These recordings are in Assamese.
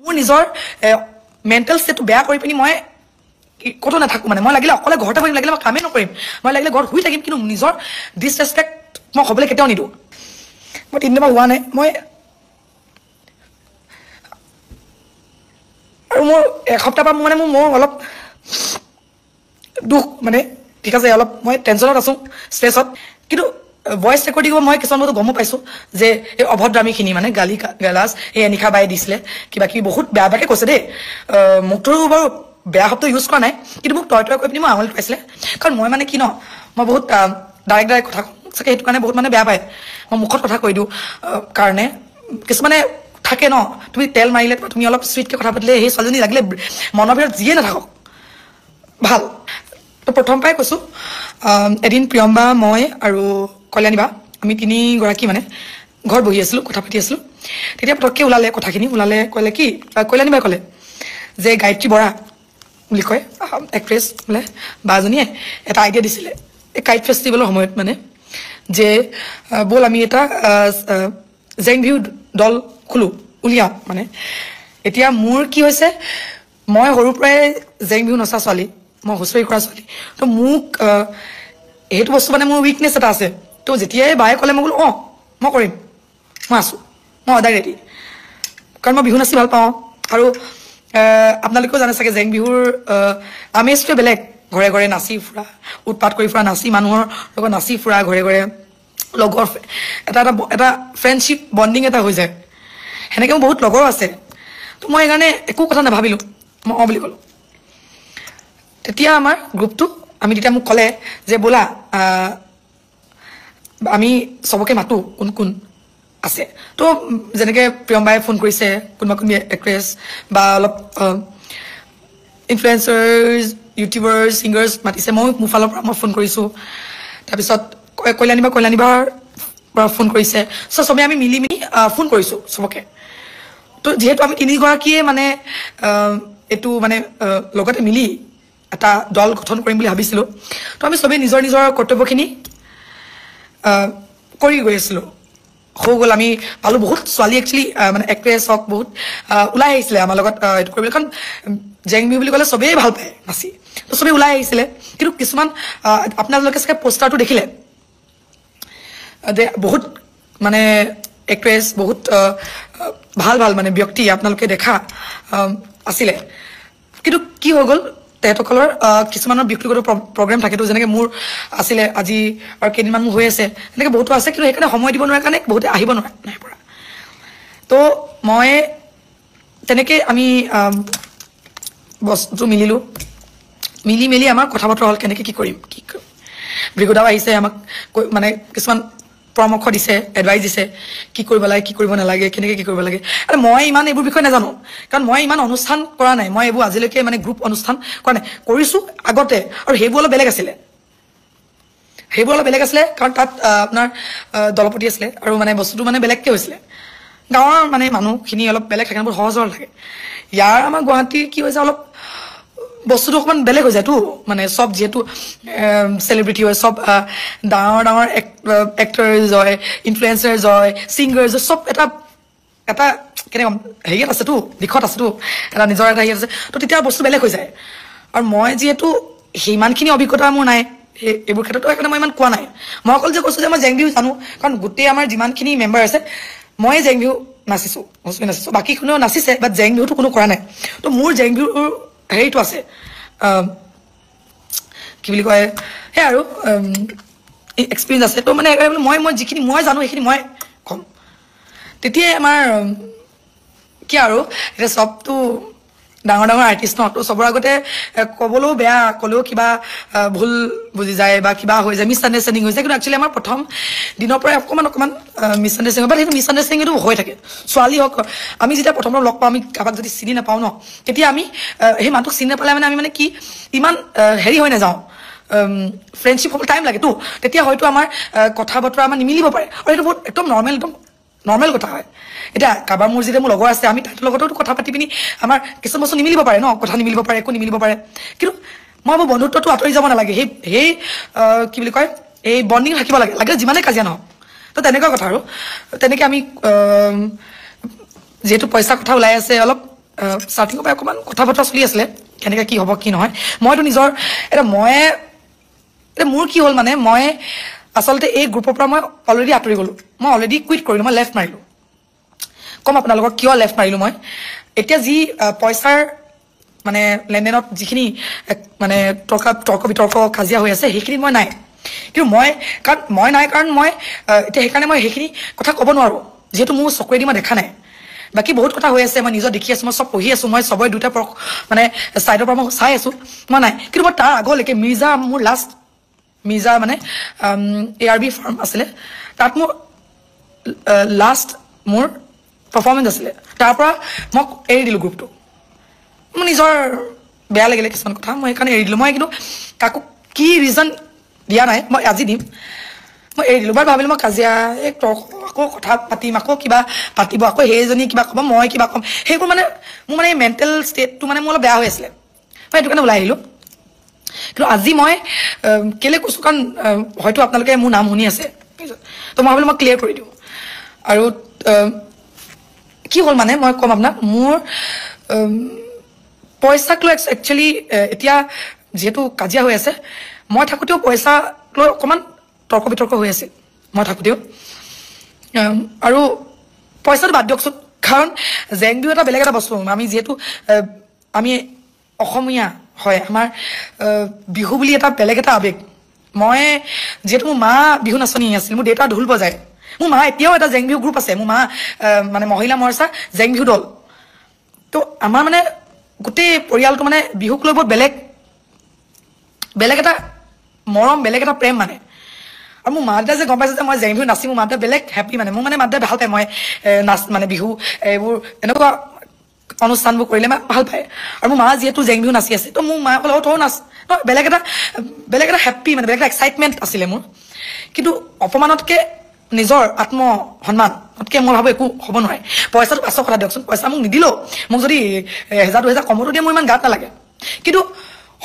মোৰ নিজৰ মেণ্টেল ষ্টেটটো বেয়া কৰি পিনি মই ক'তো নাথাকোঁ মানে মই লাগিলে অকলে ঘৰতে বহিম লাগিলে মই কামেই নকৰিম মই লাগিলে ঘৰত শুই থাকিম কিন্তু নিজৰ ডিছৰেচপেক্ট মই হ'বলৈ কেতিয়াও নিদিওঁ মই 3 দিনৰ পৰা হোৱা নাই মই আৰু মোৰ এসপ্তাহ পৰা মানে মোৰ অলপ দুখ মানে ঠিক আছে অলপ মই টেনশ্যনত আছোঁ ষ্ট্ৰেছত কিন্তু ভইচ ৰেকৰ্ডিং মই কিছুমান বস্তু গমো পাইছোঁ যে এই অভদ্ৰামীখিনি মানে গালি গালাজ এই এনিশা বাই দিছিলে কিবা কিবি বহুত বেয়া বেয়াকৈ কৈছে দেই মোকতো বাৰু বেয়া শব্দ ইউজ কৰা নাই কিন্তু মোক তই কৈ পিনি মই আঙুলি পাইছিলে কাৰণ মই মানে কি ন মই বহুত ডাইৰেক্ট কথা কওঁ চাগে সেইটো কাৰণে বহুত মানে বেয়া পায় মই মুখত কথা কৈ দিওঁ কাৰণে কিছুমানে থাকে ন তুমি তেল মাৰিলে তুমি অলপ চুইটকৈ কথা পাতিলে সেই ছোৱালীজনী লাগিলে মনৰ ভিতৰত যিয়ে নাথাকক ভাল তো প্ৰথম পৰাই কৈছোঁ এদিন প্ৰিয়ম্বা মই আৰু কল্যাণী বা আমি 3গৰাকী মানে ঘৰত বহি আছিলোঁ কথা পাতি আছিলোঁ তেতিয়া পটককৈ ওলালে কথাখিনি ওলালে ক'লে কি কল্যাণী বাই ক'লে যে গায়ত্ৰী বৰা বুলি কয় এক্ট্ৰেছ বোলে বাজনীয়ে এটা আইডিয়া দিছিলে এই কাইট ফেষ্টিভেলৰ সময়ত মানে যে ব'ল আমি এটা জেং ভিউ দল খোলোঁ উলিয়াওঁ মানে এতিয়া মোৰ কি হৈছে মই সৰুৰ পৰাই জেং ভিউ নচা ছোৱালী মই হুঁচৰি কৰা ছোৱালী তো মোক সেইটো বস্তু মানে মোৰ উইকনেছ এটা আছে তো যেতিয়াই বায়ে ক'লে মই বোলো অঁ মই কৰিম মই আছোঁ মই সদায় ৰেডি কাৰণ মই বিহু নাচি ভাল পাওঁ আৰু আপোনালোকেও জানে চাগে জেং বিহুৰ আমেজটোৱে বেলেগ ঘৰে ঘৰে নাচি ফুৰা উৎপাত কৰি ফুৰা নাচি মানুহৰ লগত নাচি ফুৰা ঘৰে ঘৰে লগৰ এটা ফ্ৰেণ্ডশ্বিপ বণ্ডিং এটা হৈ যায় সেনেকৈ মোৰ বহুত লগৰো আছে তো মই সেইকাৰণে একো কথা নাভাবিলোঁ মই অঁ বুলি ক'লোঁ তেতিয়া আমাৰ গ্ৰুপটো আমি তেতিয়া মোক ক'লে যে ব'লা আমি চবকে মাতোঁ কোন কোন আছে তো যেনেকৈ প্ৰিয়ম্বাই ফোন কৰিছে কোনোবা এক্ট্ৰেছ বা অলপ ইনফ্লুৱেঞ্চাৰ্ছ ইউটিউবাৰ্ছ ছিংগাৰ্ছ মাতিছে মই মোৰ ফালৰ পৰা মই ফোন কৰিছোঁ তাৰপিছত কল্যাণী বাৰ পৰা ফোন কৰিছে চ' চবেই আমি মিলি ফোন কৰিছোঁ চবকে তো যিহেতু আমি 3গৰাকীয়ে মানে এইটো মানে লগতে মিলি এটা দল গঠন কৰিম বুলি ভাবিছিলোঁ তো আমি চবেই নিজৰ নিজৰ কৰ্তব্যখিনি কৰি গৈ আছিলোঁ হৈ গ'ল আমি পালোঁ বহুত ছোৱালী একচুৱেলি মানে এক্ট্ৰেছ হওক বহুত ওলাই আহিছিলে আমাৰ লগত এইটো কৰিবলৈ কাৰণ জেং বিহু বুলি ক'লে চবেই ভাল পায় নাচি তো চবেই ওলাই আহিছিলে কিন্তু কিছুমান আপোনালোকে চাগে পোষ্টাৰটো দেখিলে যে বহুত মানে এক্ট্ৰেছ বহুত ভাল ভাল মানে ব্যক্তি আপোনালোকে দেখা আছিলে কিন্তু কি হৈ গ'ল তেহেঁতসকলৰ কিছুমানৰ ব্যক্তিগত প্ৰগ্ৰেম থাকেতো যেনেকৈ মোৰ আছিলে আজি আৰু কেইদিনমান মোৰ হৈ আছে এনেকৈ বহুতো আছে কিন্তু সেইকাৰণে সময় দিব নোৱাৰে কাৰণে বহুতে আহিব নোৱাৰে নাই পৰা তো মই তেনেকৈ আমি বস্তুটো মিলিলোঁ মিলি মেলি আমাৰ কথা বতৰা হ'ল কেনেকৈ কি কৰিম ব্ৰিগোদাও আহিছে আমাক মানে কিছুমান পৰামৰ্শ দিছে এডভাইচ দিছে কি কৰিব লাগে কি কৰিব নালাগে কেনেকৈ কি কৰিব লাগে আৰু মই ইমান এইবোৰ বিষয়ে নাজানো কাৰণ মই ইমান অনুষ্ঠান কৰা নাই মই এইবোৰ আজিলৈকে মানে গ্ৰুপ অনুষ্ঠান কৰা নাই কৰিছোঁ আগতে আৰু সেইবোৰ অলপ বেলেগ আছিলে কাৰণ তাত আপোনাৰ দলপতি আছিলে আৰু মানে বস্তুটো মানে বেলেগকৈ হৈছিলে গাঁৱৰ মানে মানুহখিনি অলপ বেলেগ থাকে বহুত সহজ সৰল থাকে ইয়াৰ আমাৰ গুৱাহাটীৰ কি হৈছে অলপ বস্তুটো অকণমান বেলেগ হৈ যায়তো মানে চব যিহেতু চেলিব্ৰিটি হয় চব ডাঙৰ ডাঙৰ এক্টৰ্ছ হয় ইনফ্লুৱেঞ্চাৰ্ছ হয় ছিংগাৰ্ছ হয় চব এটা কেনেকৈ ক'ম হেৰিয়াত আছেতো দিশত আছেতো এটা নিজৰ এটা হেৰি আছে তো তেতিয়া বস্তু বেলেগ হৈ যায় আৰু মই যিহেতু সিমানখিনি অভিজ্ঞতা মোৰ নাই এইবোৰ ক্ষেত্ৰতো সেইকাৰণে মই ইমান কোৱা নাই মই অকল যে কৈছোঁ যে মই জেং বিহু জানো কাৰণ গোটেই আমাৰ যিমানখিনি মেম্বাৰ আছে মই জেং বিহু নাচিছোঁ হুঁচৰি নাচিছোঁ বাকী কোনেও নাচিছে বাট জেং বিহুটো কোনো কৰা নাই তো মোৰ জেং বিহুৰ হেৰিটো আছে কি বুলি কয় সেই আৰু এক্সপিৰিয়েঞ্চ আছে তো মানে মই যিখিনি মই জানো সেইখিনি মই ক'ম তেতিয়াই আমাৰ কি আৰু এতিয়া চবটো ডাঙৰ ডাঙৰ আৰ্টিষ্ট ন তো চবৰ আগতে ক'বলৈও বেয়া ক'লেও কিবা ভুল বুজি যায় বা কিবা হৈ যায় মিছ আণ্ডাৰষ্টেণ্ডিং হৈ যায় কিন্তু একচুৱেলি আমাৰ প্ৰথম দিনৰ পৰাই অকণমান মিছ আণ্ডাৰষ্টেণ্ডিং হয় বাট সেইটো মিছ আণ্ডাৰষ্টেণ্ডিংটো হৈ থাকে ছোৱালী হওক আমি যেতিয়া প্ৰথম লগ পাওঁ আমি কাৰোবাক যদি চিনি নাপাওঁ ন তেতিয়া আমি সেই মানুহটোক চিনি নাপালে মানে আমি মানে কি ইমান হেৰি হৈ নাযাওঁ ফ্ৰেণ্ডশ্বিপ হ'ব টাইম লাগেতো তেতিয়া হয়তো আমাৰ কথা বতৰা আমাৰ নিমিলিব পাৰে আৰু সেইটো বহুত একদম নৰ্মেল কথা হয় এতিয়া কাৰোবাৰ মোৰ যেতিয়া মোৰ লগৰ আছে আমি তাহাঁতৰ লগতো কথা পাতি পিনি আমাৰ কিছুমান বস্তু নিমিলিব পাৰে ন কথা নিমিলিব পাৰে একো নিমিলিব পাৰে কিন্তু মই মোৰ বন্ধুত্বটো আঁতৰি যাব নালাগে সেই কি বুলি কয় এই বণ্ডিং থাকিব লাগে যিমানে কাজিয়া নহওক তো তেনেকুৱা কথা আৰু তেনেকৈ আমি যিহেতু পইচা কথা ওলাই আছে অলপ ষ্টাৰ্টিঙৰ পৰা অকণমান কথা বতৰা চলি আছিলে কেনেকৈ কি হ'ব কি নহয় মইতো নিজৰ এতিয়া মোৰ কি হ'ল মানে মই আচলতে এই গ্ৰুপৰ পৰা মই অলৰেডি আঁতৰি গ'লোঁ মই অলৰেডি কুইট কৰিলোঁ মই লেফ্ট মাৰিলোঁ কম আপোনালোকক কিয় লেফ্ট মাৰিলোঁ মই এতিয়া যি পইচাৰ মানে লেনদেনত যিখিনি মানে তৰ্ক বিতৰ্ক কাজিয়া হৈ আছে সেইখিনি মই নাই কিন্তু কাৰণ মই এতিয়া সেইকাৰণে মই সেইখিনি কথা ক'ব নোৱাৰোঁ যিহেতু মোৰ চকুৰেদি মই দেখা নাই বাকী বহুত কথা হৈ আছে মই নিজৰ দেখি আছোঁ মই চব পঢ়ি আছোঁ মই চবৰে দুটা মানে ছাইডৰ পৰা মই চাই আছোঁ মই নাই কিন্তু মই তাৰ আগলৈকে মোৰ মিৰ্জা মানে ARB ফাৰ্ম আছিলে তাত মোৰ লাষ্ট মোৰ পাৰফৰ্মেঞ্চ আছিলে তাৰ পৰা মই এৰি দিলোঁ গ্ৰুপটো মোৰ নিজৰ বেয়া লাগিলে কিছুমান কথা মই সেইকাৰণে এৰি দিলোঁ মই কিন্তু কাকো কি ৰিজন দিয়া নাই মই আজি দিম মই এৰি দিলোঁ বাৰু ভাবিলোঁ মই কাজিয়া আকৌ কথা পাতিম আকৌ কিবা পাতিব আকৌ সেইজনী কিবা ক'ব মই কিবা ক'ম সেইবোৰ মানে মোৰ মানে মেণ্টেল ষ্টেটটো মানে মোৰ অলপ বেয়া হৈ আছিলে মই সেইটো কাৰণে ওলাই আহিলোঁ কিন্তু আজি মই কেলৈ কৈছোঁ কাৰণ হয়তো আপোনালোকে মোৰ নাম শুনি আছে তো মই ভাবিলোঁ মই ক্লিয়াৰ কৰি দিওঁ আৰু কি হ'ল মানে মই ক'ম আপোনাক মোৰ পইচাক লৈ একচুৱেলি এতিয়া যিহেতু কাজিয়া হৈ আছে মই থাকোঁতেও পইচাক লৈ অকণমান তৰ্ক বিতৰ্ক হৈ আছিল মই থাকোঁতেও আৰু পইচাটো বাদ দিয়কচোন কাৰণ জেং বিহু এটা বেলেগ এটা বস্তু আমি যিহেতু আমি অসমীয়া হয় আমাৰ বিহু বুলি এটা বেলেগ এটা আৱেগ মই যিহেতু মোৰ মা বিহু নাচনি আছিল মোৰ দেউতা ঢোল বজায় মোৰ মা এতিয়াও এটা জেং বিহু গ্ৰুপ আছে মোৰ মা মানে মহিলা মৰ্চা জেং বিহু দল তো আমাৰ মানে গোটেই পৰিয়ালটো মানে বিহুক লৈ বহুত বেলেগ এটা মৰম বেলেগ এটা প্ৰেম মানে আৰু মোৰ মা দেউতাই যে গম পাইছে যে মই জেং বিহু নাচি মোৰ মা দেউতাই বেলেগ হেপ্পী মানে মোৰ মানে মা দেউতাই ভাল পায় মই নাচ মানে বিহু এইবোৰ এনেকুৱা অনুষ্ঠানবোৰ কৰিলে মই ভাল পায় আৰু মোৰ মা যিহেতু জেং বিহু নাচি আছে তো মোৰ মায়ে ক'লে তই নাচ বেলেগ এটা হেপ্পী মানে বেলেগ এটা এক্সাইটমেণ্ট আছিলে মোৰ কিন্তু অপমানতকৈ নিজৰ আত্মসন্মানতকৈ মই ভাবোঁ একো হ'ব নোৱাৰে পইচাটো পাছৰ কথা দিয়কচোন পইচা মোক নিদিলেও মোক যদি 1000-2000 কমতো দিয়ে মোৰ ইমান গাত নালাগে কিন্তু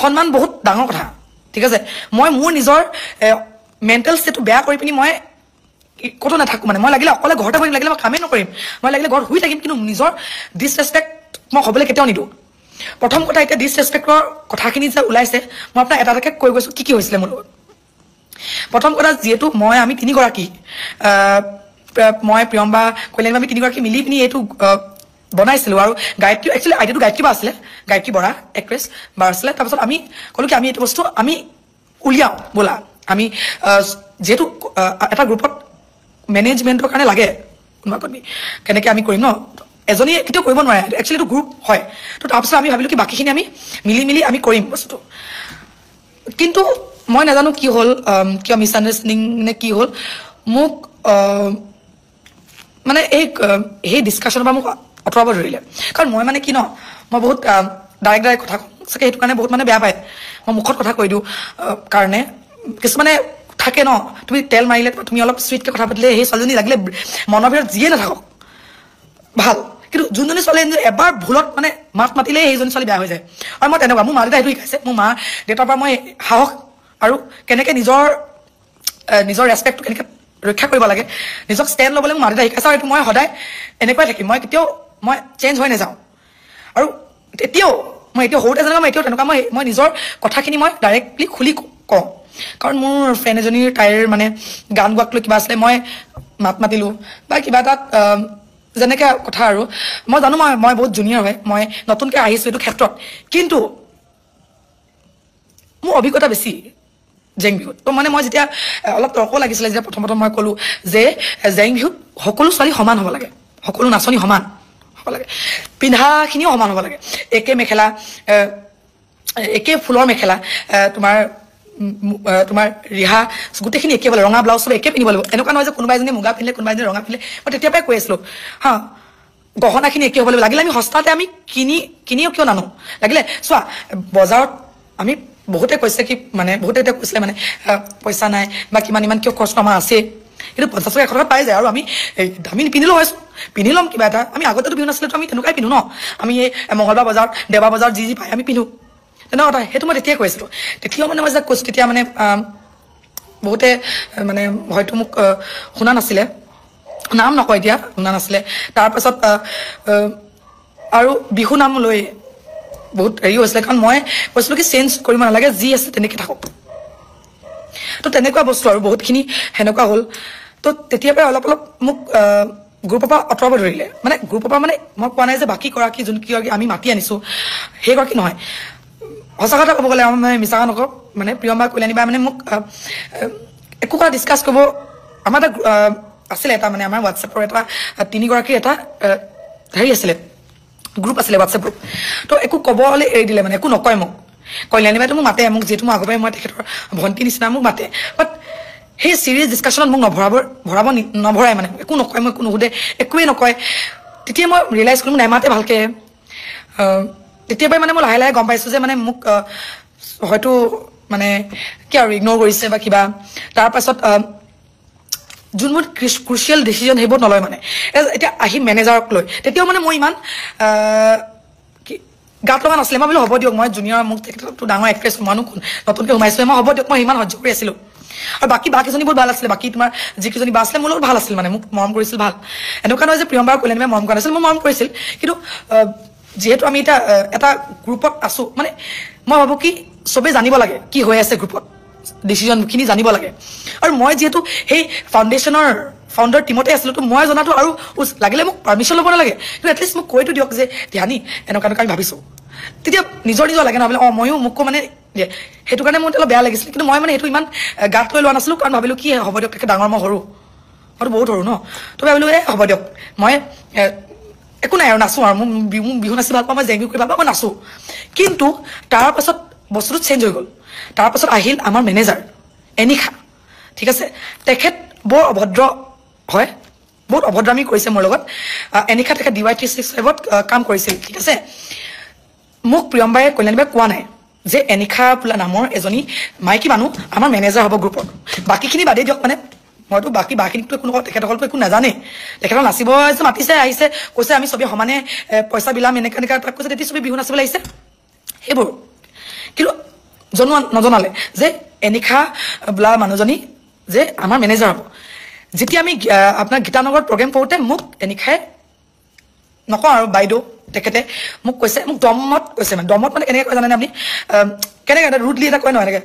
সন্মান বহুত ডাঙৰ কথা ঠিক আছে মই মোৰ নিজৰ মেণ্টেল ষ্টেটটো বেয়া কৰি পিনি মই ক'তো নাথাকোঁ মানে মই লাগিলে অকলে ঘৰতে বহিম লাগিলে মই কামেই নকৰিম মই লাগিলে ঘৰত শুই থাকিম কিন্তু নিজৰ ডিছৰেচপেক্ট মই হ'বলৈ কেতিয়াও নিদিওঁ প্ৰথম কথা এতিয়া ডিছৰেচপেক্টৰ কথাখিনি যে ওলাইছে মই আপোনাক এটা এটাকৈ কৈ গৈছোঁ কি হৈছিলে মোৰ লগত প্ৰথম কথা যিহেতু আমি তিনিগৰাকী মই প্ৰিয়ম্বা কল্যাণী আমি তিনিগৰাকী মিলি পিনি এইটো বনাইছিলোঁ আৰু গায়ত্ৰী একচুৱেলি আইডিয়াটো গায়ত্ৰী বা আছিলে গায়ত্ৰী বৰা এক্ট্ৰেছ বা আছিলে তাৰপিছত আমি ক'লোঁ কি আমি এইটো বস্তু আমি উলিয়াওঁ ব'লা আমি যিহেতু এটা গ্ৰুপত মেনেজমেণ্টৰ কাৰণে লাগে কোনোবা কোনোবি কেনেকৈ আমি কৰিম ন এজনীয়ে কেতিয়াও কৰিব নোৱাৰে একচুৱেলি এইটো গ্ৰুপ হয় তো তাৰপিছত আমি ভাবিলোঁ কি বাকীখিনি আমি মিলি আমি কৰিম বস্তুটো কিন্তু মই নাজানো কি হ'ল কিয় মিছআণ্ডাৰষ্টেণ্ডিং নে কি হ'ল মোক মানে সেই ডিছকাশ্যনৰ পৰা মোক আঁতৰাব ধৰিলে কাৰণ মই মানে কি ন মই বহুত ডাইৰেক্ট কথা কওঁ চাগে সেইটো কাৰণে বহুত মানে বেয়া পায় মই মুখত কথা কৈ দিওঁ কাৰণে কিছুমানে থাকে ন তুমি তেল মাৰিলে তুমি অলপ চুইটকৈ কথা পাতিলে সেই ছোৱালীজনী লাগিলে মনৰ ভিতৰত যিয়ে নাথাকক ভাল কিন্তু যোনজনী ছোৱালী এবাৰ ভুলত মানে মাত মাতিলে সেইজনী ছোৱালী বেয়া হৈ যায় আৰু মই তেনেকুৱা মোৰ মা দেউতাই সেইটো শিকাইছে মোৰ মা দেউতাৰ পৰা মই সাহস আৰু কেনেকৈ নিজৰ ৰেচপেক্টটো কেনেকৈ ৰক্ষা কৰিব লাগে নিজক ষ্টেণ্ড ল'বলৈ মোৰ মা দেউতাই শিকাইছে আৰু এইটো মই সদায় এনেকুৱাই থাকিম মই কেতিয়াও মই চেঞ্জ হৈ নাযাওঁ আৰু এতিয়াও সৰুতে যেনেকুৱা মই এতিয়াও তেনেকুৱা মই নিজৰ কথাখিনি মই ডাইৰেক্টলি খুলি কওঁ কাৰণ মোৰ ফ্ৰেণ্ড এজনীৰ তাইৰ মানে গান গোৱাক লৈ কিবা আছিলে মই মাত মাতিলোঁ বা কিবা এটাত যেনেকৈ কথা আৰু মই জানো মই বহুত জুনিয়ৰ হয় মই নতুনকৈ আহিছোঁ এইটো ক্ষেত্ৰত কিন্তু মোৰ অভিজ্ঞতা বেছি জেং বিহুত তো মানে মই যেতিয়া অলপ তৰ্ক লাগিছিলে যেতিয়া প্ৰথম মই ক'লোঁ যে জেং বিহুত সকলো ছোৱালী সমান হ'ব লাগে সকলো নাচনী সমান হ'ব লাগে পিন্ধাখিনিও সমান হ'ব লাগে একে মেখেলা একে ফুলৰ মেখেলা তোমাৰ ৰিহা গোটেইখিনি একে হ'ব লাগে ৰঙা ব্লাউজ চব একে পিন্ধিব লাগিব এনেকুৱা নহয় যে কোনোবা এজনী মুগা পিন্ধিলে কোনোবা এজনী ৰঙা পিন্ধিলে মই তেতিয়াৰ পৰাই কৈ আছিলোঁ হা গহনাখিনি একে হ'ব লাগিব লাগিলে আমি সস্তাতে আমি কিনিও কিয় নানো লাগিলে চোৱা বজাৰত আমি বহুতে কৈছে কি মানে বহুতে এতিয়া কৈছিলে মানে পইচা নাই বা ইমান কিয় কষ্ট আমাৰ আছে কিন্তু 50 টকা 100 টকা পাই যায় আৰু আমি দামী নিপিন্ধিলেও হৈছোঁ পিন্ধি ল'ম কিবা এটা আমি আগতেতো বিহু নাছিলেতো আমি তেনেকুৱাই পিন্ধো ন আমি এই মঙলবাৰ বজাৰত দেওবাৰ বজাৰত যি পায় আমি পিন্ধো তেনেকুৱা কথা সেইটো মই তেতিয়াই কৈছিলোঁ তেতিয়াও মানে মই যে কৈছোঁ তেতিয়া মানে বহুতে মানে হয়তো মোক শুনা নাছিলে নাম নকয় এতিয়া শুনা নাছিলে তাৰপাছত আৰু বিহু নাম লৈ বহুত হেৰি হৈছিলে কাৰণ মই কৈছিলোঁ কি চেঞ্জ কৰিব নালাগে যি আছে তেনেকৈ থাকক তো তেনেকুৱা বস্তু আৰু বহুতখিনি সেনেকুৱা হ'ল তো তেতিয়াৰ পৰাই অলপ অলপ মোক গ্ৰুপৰ পৰা আঁতৰাব ধৰিলে মানে গ্ৰুপৰ পৰা মানে মই কোৱা নাই যে বাকী গৰাকী যোন কিগৰাকী আমি মাতি আনিছোঁ সেইগৰাকী নহয় সঁচা কথা ক'ব গ'লে মই মিছা কথা নকওঁ মানে প্ৰিয়ম্বা কল্যাণী বা মানে মোক একো কথা ডিছকাছ কৰিব আমাৰ এটা আছিলে এটা মানে আমাৰ হোৱাটছএপৰ এটা 3গৰাকীৰ এটা হেৰি আছিলে গ্ৰুপ আছিলে হোৱাটছএপ গ্ৰুপ তো একো ক'বলৈ এৰি দিলে মানে একো নকয় মোক কল্যাণী বাইদেউ মোক মাতে মোক যিহেতু মই আগৰ পৰাই মই তেখেতৰ ভণ্টি নিচিনা মোক মাতে বাট সেই চিৰিয়াছ ডিছকাশ্যনত মোক নভৰাই মানে একো নকয় মই একো নুসুধে একোৱেই নকয় তেতিয়া মই ৰিয়েলাইজ কৰিলোঁ নেমাতে ভালকৈ তেতিয়াৰ পৰাই মানে মই লাহে লাহে গম পাইছোঁ যে মানে মোক হয়তো মানে কি আৰু ইগন'ৰ কৰিছে বা কিবা তাৰপাছত যোনবোৰ ক্ৰুচিয়েল ডিচিজন সেইবোৰ নলয় মানে এতিয়া আহি মেনেজাৰক লৈ তেতিয়াও মানে মই ইমান গাত লগা নাছিলে মই বোলো হ'ব দিয়ক মই জুনিয়ৰ মোক তেখেতটো ডাঙৰ এক্ট্ৰেছ মানুহ নতুনকৈ সোমাইছোঁ মই হ'ব দিয়ক মই ইমান সহ্য কৰি আছিলোঁ আৰু বাকীজনী বহুত ভাল আছিলে বাকী তোমাৰ যিকেইজনী বা আছিলে মোৰ লগত ভাল আছিল মানে মোক মৰম কৰিছিল ভাল এনেকুৱা নহয় যে প্ৰিয়ম্বা আৰু কল্যাণী মৰম কৰা নাছিল মই মৰম কৰিছিল কিন্তু যিহেতু আমি এতিয়া এটা গ্ৰুপত আছোঁ মানে মই ভাবোঁ কি চবেই জানিব লাগে কি হৈ আছে গ্ৰুপত ডিচিজনখিনি জানিব লাগে আৰু মই যিহেতু সেই ফাউণ্ডাৰ টিমতে আছিলোঁ তো মই জনাটো আৰু লাগিলে মোক পাৰ্মিশ্যন ল'ব নালাগে কিন্তু এটলিষ্ট মোক কৈতো দিয়ক যে ধ্যানী এনেকুৱা আমি ভাবিছোঁ তেতিয়া নিজৰ লাগে ন বোলে ময়ো মোকো মানে সেইটো কাৰণে মোৰ অলপ বেয়া লাগিছিল কিন্তু মই মানে সেইটো ইমান গাত লৈ লোৱা নাছিলোঁ কাৰণ ভাবিলোঁ কি হ'ব দিয়ক তেখেত ডাঙৰ মই সৰু মইতো বহুত সৰু ন তো ভাবিলোঁ হ'ব দিয়ক মই একো নাই আৰু নাচোঁ আৰু মোৰ বিহু নাচি ভাল পাওঁ মই জেংবি কৰি ভাল পাওঁ মই নাচোঁ কিন্তু তাৰপাছত বস্তুটো চেঞ্জ হৈ গ'ল তাৰপাছত আহিল আমাৰ মেনেজাৰ এনিশা ঠিক আছে তেখেত বৰ অভদ্ৰ হয় বহুত অভদ্ৰামী কৰিছে মোৰ লগত এনিশা তেখেত DY365ত কাম কৰিছিল ঠিক আছে মোক প্ৰিয়ম্বাই কল্যাণীবাই কোৱা নাই যে এনিশা বোলা নামৰ এজনী মাইকী মানুহ আমাৰ মেনেজাৰ হ'ব গ্ৰুপৰ বাকীখিনি বাদেই দিয়ক মানে মইতো বাকীখিনিতো একো নকওঁ তেখেতসকলতো একো নাজানে তেখেতক নাচিব মাতিছে আহিছে কৈছে আমি চবেই সমানে পইচা বিলাম এনেকুৱা তাক কৈছে তেতিয়া চবেই বিহু নাচিবলৈ আহিছে সেইবোৰ কিন্তু নজনালে যে এনিশা বোলা মানুহজনী যে আমাৰ মেনেজাৰ হ'ব যেতিয়া আমি আপোনাৰ গীতানগৰত প্ৰগ্ৰেম কৰোঁতে মোক এনিশাই নকওঁ আৰু বাইদেউ তেখেতে মোক কৈছে মোক দমত কৈছে মানে দমত মানে কেনেকৈ কয় জানেনে আপুনি কেনেকৈ এটা ৰুডলি এটা কয় নহয় এনেকৈ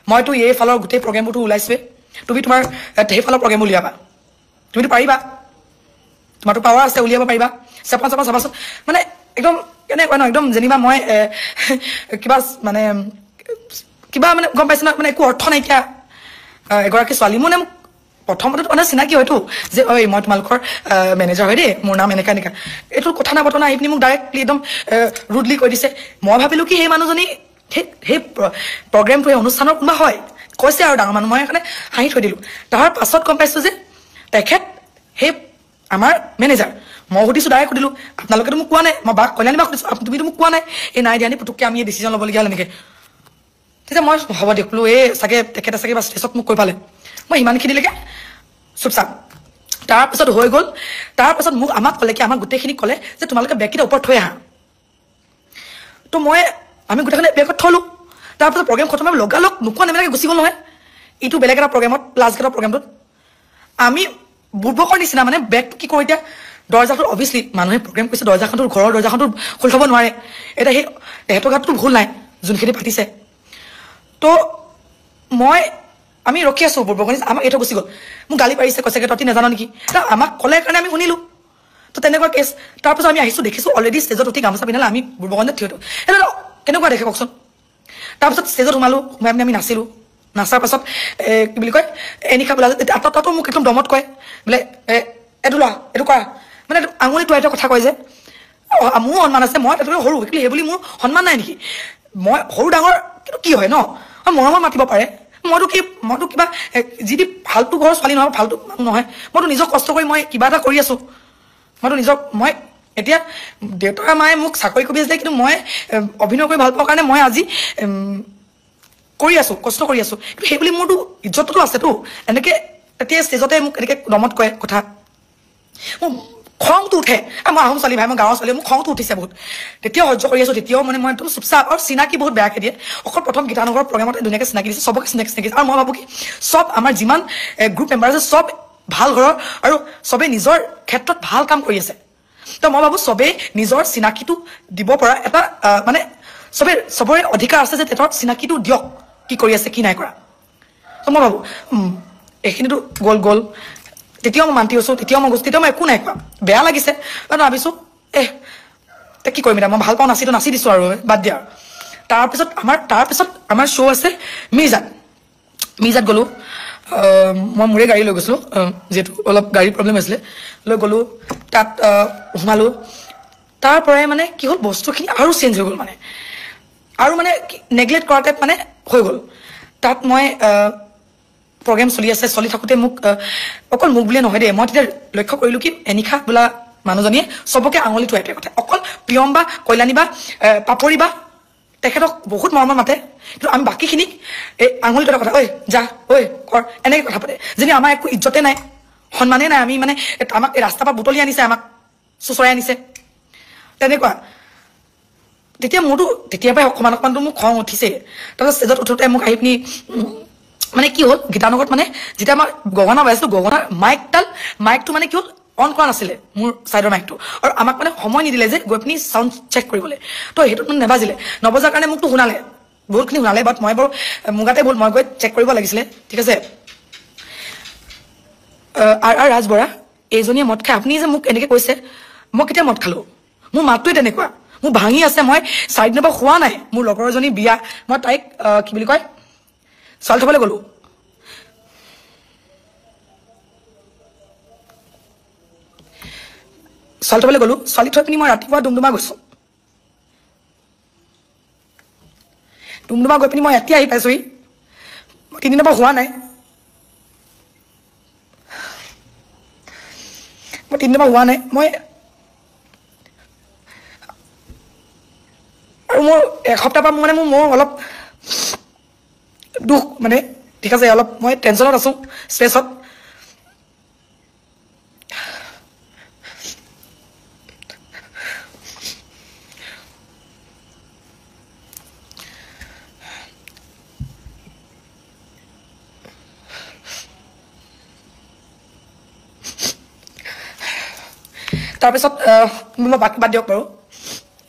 মইতো এইফালৰ গোটেই প্ৰগ্ৰেমবোৰতো ওলাইছোৱে তুমি তোমাৰ সেইফালৰ প্ৰগ্ৰেম উলিয়াবা তুমিতো পাৰিবা তোমাৰতো পাৱাৰ আছে উলিয়াব পাৰিবা চাবাচোন মানে একদম কেনেকৈ কয় ন একদম যেনিবা মই কিবা মানে গম পাইছে ন মানে একো অৰ্থ নাইকিয়া এগৰাকী ছোৱালী মানে মোক প্ৰথমতেতো মানে চিনাকি হয়তো যে ঐ মই তোমালোকৰ মেনেজাৰ হয় দেই মোৰ নাম এনেকুৱা এইটো কথা নাবতনা আহি পিনি মোক ডাইৰেক্টলি একদম ৰুডলি কৈ দিছে মই ভাবিলোঁ কি সেই মানুহজনী সেই প্ৰগ্ৰেমটো সেই অনুষ্ঠানৰ কোনোবা হয় কৈছে আৰু ডাঙৰ মানুহ মই সেইকাৰণে হাঁহি থৈ দিলোঁ তাৰ পাছত গম পাইছোঁ যে তেখেত সেই আমাৰ মেনেজাৰ মই সুধিছোঁ ডাইৰেক্ট সুধিলোঁ আপোনালোকেতো মোক কোৱা নাই মই কল্যাণী বাক সুধিছোঁ তুমিতো মোক কোৱা নাই নাই দিয়া পুতুককৈ আমি ডিচিজন ল'বলগীয়া হ'ল এনেকৈ তেতিয়া মই হ'ব দিয়ক বোলো চাগে তেখেতে চাগে বা ষ্টেজত মোক কৈ পালে মই ইমানখিনিলৈকে চুপচাপ তাৰপিছত হৈ গ'ল তাৰপাছত মোক আমাক ক'লে কি আমাক গোটেইখিনিক ক'লে যে তোমালোকে বেগকেইটা ওপৰত থৈ আহা তো আমি গোটেইখিনি বেগত থলোঁ তাৰপিছত প্ৰগ্ৰেম খতম হৈ লগালগ নোকোৱা নেমেলাকৈ গুচি গ'ল নহয় ইটো বেলেগ এটা প্ৰগ্ৰেমত লাষ্ট গেটৰ প্ৰগ্ৰেমটোত আমি বুৰ্বকৰ নিচিনা মানে বেগটো কি কৰোঁ এতিয়া দৰ্জাটো অভিয়াছলি মানুহে প্ৰগ্ৰেম কৰিছে দৰ্জাখনটো ঘৰৰ দৰ্জাখনটো খুলি থ'ব নোৱাৰে এতিয়া সেই তেহেঁতৰ গাততো ভুল নাই যোনখিনি পাতিছে তো আমি ৰখি আছোঁ বুৰ্বকনি আমাক এইটো গুচি গ'ল মোক গালি পাৰিছে কৈছে তহঁতি নাজানো নেকি আমাক ক'লে কাৰণে আমি শুনিলোঁ তো তেনেকুৱা কেছ তাৰপিছত আমি আহিছোঁ দেখিছোঁ অলৰেডি ষ্টেজত উঠি গামোচা পিন্ধালে আমি বুৰ্বকনিত থিয় দিওঁ এইটো কেনেকুৱা দেখে কওকচোন তাৰপিছত ষ্টেজত সোমালোঁ সোমাই পিনি আমি নাচিলোঁ নাচাৰ পাছত কি বুলি কয় এনিশা বোলা তাতো মোক একদম দমত কয় বোলে এইটো লোৱা এইটো কৰা মানে আঙুলি তোৱাই কথা কয় যে মোৰো সন্মান আছে মই তাতকৈ সৰু কিন্তু সেই বুলি মোৰ সন্মান নাই নেকি মই সৰু ডাঙৰ কিন্তু কি হয় ন মৰমত মাতিব পাৰে মইতো কিবা যিটি ফাল্টু ঘৰৰ ছোৱালী নহয় ফাল্টু মানুহ নহয় মইতো নিজক কষ্ট কৰি মই কিবা এটা কৰি আছোঁ মই এতিয়া দেউতা মায়ে মোক চাকৰি কৰি আছিলে কিন্তু মই অভিনয় কৰি ভাল পাওঁ কাৰণে মই আজি কৰি আছোঁ কষ্ট কৰি আছোঁ কিন্তু সেই বুলি মোৰতো ইজ্জতটো আছেতো এনেকৈ তেতিয়া ষ্টেজতে মোক এনেকৈ দমত কয় কথা মোৰ খংটো উঠে মই আহোম ছোৱালী ভাই মই গাঁৱৰ ছোৱালী মোক খংটো উঠিছে বহুত তেতিয়াও সহ্য কৰি আছোঁ তেতিয়াও মানে মই একদম চুপচাপ আৰু চিনাকি বহুত বেয়াকৈ দিয়ে অকল প্ৰথম গীতানগৰৰ প্ৰগ্ৰেমতে ধুনীয়াকৈ চিনাকি দিছে চবকে চিনাকি আৰু মই ভাবোঁ কি চব আমাৰ যিমান গ্ৰুপ মেম্বাৰ আছে চব ভাল ঘৰৰ আৰু চবেই নিজৰ ক্ষেত্ৰত ভাল কাম কৰি আছে তো মই ভাবো চবেই নিজৰ চিনাকিটো দিব পৰা এটা মানে চবৰে অধিকাৰ আছে যে তেখেতৰ চিনাকিটো দিয়ক কি কৰি আছে কি নাই কৰা তো মই ভাবো এইখিনিতো গ'ল তেতিয়াও মই মান্তি হৈছো তেতিয়াও মই গৈছো তেতিয়াও মই একো নাই কোৱা বেয়া লাগিছে ভাবিছো কি কৰিম এতিয়া মই ভাল পাওঁ নাচি দিছো আৰু বাদ দিয়া তাৰপিছত আমাৰ শ্ব' আছে মিৰ্জাত গ'লো মই মোৰে গাড়ী লৈ গৈছিলোঁ যিহেতু অলপ গাড়ীৰ প্ৰব্লেম আছিলে লৈ গ'লো তাত সোমালো তাৰ পৰাই মানে কি হ'ল বস্তুখিনি আৰু চেঞ্জ হৈ গ'ল মানে আৰু মানে নেগলেক্ট কৰা টাইপ মানে হৈ গ'ল তাত মই প্ৰগ্ৰেম চলি থাকোঁতে মোক অকল মোক বুলিয়ে নহয় দেই মই তেতিয়া লক্ষ্য কৰিলোঁ কি এনিশা বোলা মানুহজনীয়ে চবকে আঙুলি টোৱাই কথা অকল প্ৰিয়ম বা কল্যাণী বা পাপৰি বা তেখেতক বহুত মৰমত মাতে কিন্তু আমি বাকীখিনিক এই আঙুলি টোৱাৰ কথা ঐ যা ঐ কৰ এনেকৈ কথা পাতে যেনে আমাৰ একো ইজ্জতে নাই সন্মানেই নাই আমি মানে আমাক এই ৰাস্তাৰ পৰা বুটলি আনিছে আমাক চুচৰাই আনিছে তেনেকুৱা তেতিয়াৰ পৰাই অকণমানটো মোক খং উঠিছে তাৰপিছত ষ্টেজত উঠোঁতে মোক আহি পিনি মানে কি হ'ল গীতানগৰত মানে যেতিয়া আমাৰ গগনা বাজিছিলোঁ গগনাৰ মাইকটো মানে কি হ'ল অন কৰা নাছিলে মোৰ ছাইডৰ মাইকটো আৰু আমাক মানে সময় নিদিলে যে গৈ পিনি চাউণ্ড চেক কৰিবলৈ তো সেইটোত মানে নেবাজিলে নবজাৰ কাৰণে মোকতো শুনালে বহুতখিনি শুনালে বাট মই বাৰু মোৰ গাতে ভুল মই গৈ চেক কৰিব লাগিছিলে ঠিক আছে আৰ ৰাজ বৰা এইজনীয়ে মদ খাই আপুনি যে মোক এনেকৈ কৈছে মই কেতিয়া মদ খালোঁ মোৰ মাতটোৱে তেনেকুৱা মোৰ ভাঙি আছে মই চাৰিদিনৰ পৰা খোৱা নাই মোৰ লগৰ এজনী বিয়া মই তাইক কি বুলি কয় ছোৱালী থ'বলৈ গ'লোঁ ছোৱালী থৈ পিনি মই ৰাতিপুৱা ডুমডুমা গৈছোঁ ডুমডুমা গৈ পিনি মই এতিয়া আহি পাইছোঁহি মই 3 দিনৰ পৰা হোৱা নাই মই আৰু মোৰ এসপ্তাহ পৰা মানে মোৰ অলপ দুখ মানে ঠিক আছে অলপ মই টেনশ্যনত আছোঁ ষ্ট্ৰেছত তাৰপিছত মই বাকী বাদ দিয়ক বাৰু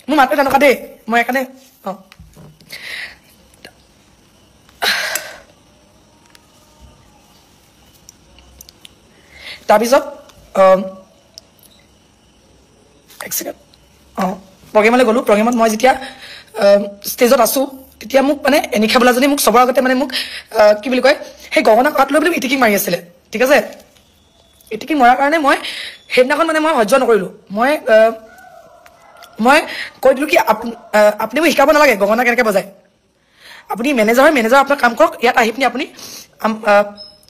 মোৰ মাতটো তেনেকুৱা দেই মই সেইকাৰণে তাৰপিছত এক ছেকেণ্ড প্ৰগ্ৰেমলৈ গ'লোঁ প্ৰগ্ৰেমত মই যেতিয়া ষ্টেজত আছোঁ তেতিয়া মোক মানে এনিশা বোলাজনী মোক চবৰ আগতে মানে মোক কি বুলি কয় সেই গগনা কাট লৈ পেলাই ইটিকিং মাৰি আছিলে ঠিক আছে ইটিকিং মৰাৰ কাৰণে মই সেইদিনাখন মানে মই সহ্য নকৰিলোঁ মই কৈ দিলোঁ কি আপুনি মোক শিকাব নালাগে গগনা কেনেকৈ বজায় আপুনি মেনেজাৰ আপোনাৰ কাম কৰক ইয়াত আহি পিনি আপুনি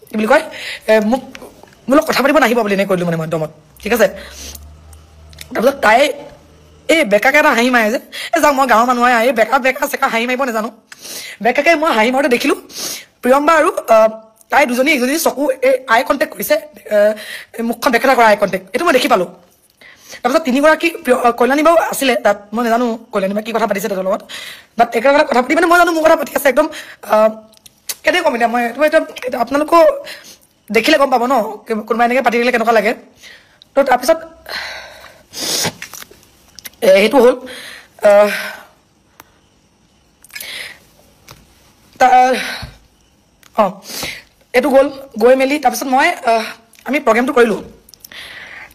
কি বুলি কয় মোৰ লগত কথা পাতিব নাহিব বুলি এনেকৈ কৈ দিলোঁ মানে মই দমত ঠিক আছে তাৰপিছত তাই এই বেকাকে এটা হাঁহি মাৰে যে যাওক মই গাঁৱৰ মানুহ এই বেকা চেকা হাঁহি মাৰিব নাজানো বেকাকে মই হাঁহি মাৰোঁতে দেখিলোঁ প্ৰিয়ম্বা আৰু তাই ইজনী চকু এই আই কণ্টেক্ট কৰিছে মুখখন বেকেটা কৰা আই কণ্টেক্ট এইটো মই দেখি পালোঁ তাৰপিছত 3গৰাকী কল্যাণী বাৰু আছিলে তাত মই নাজানো কল্যাণী বা কি কথা পাতিছে তেওঁৰ লগত বাট একেলগে কথা পাতি মানে মই জানো মোৰ কথা পাতি আছে একদম কেনেকৈ ক'ম এতিয়া মই এতিয়া আপোনালোকেও দেখিলে গম পাব ন কোনোবাই এনেকৈ পাতি দিলে কেনেকুৱা লাগে তো তাৰপিছত সেইটো হ'ল এইটো গৈ মেলি তাৰপিছত আমি প্ৰগ্ৰেমটো কৰিলোঁ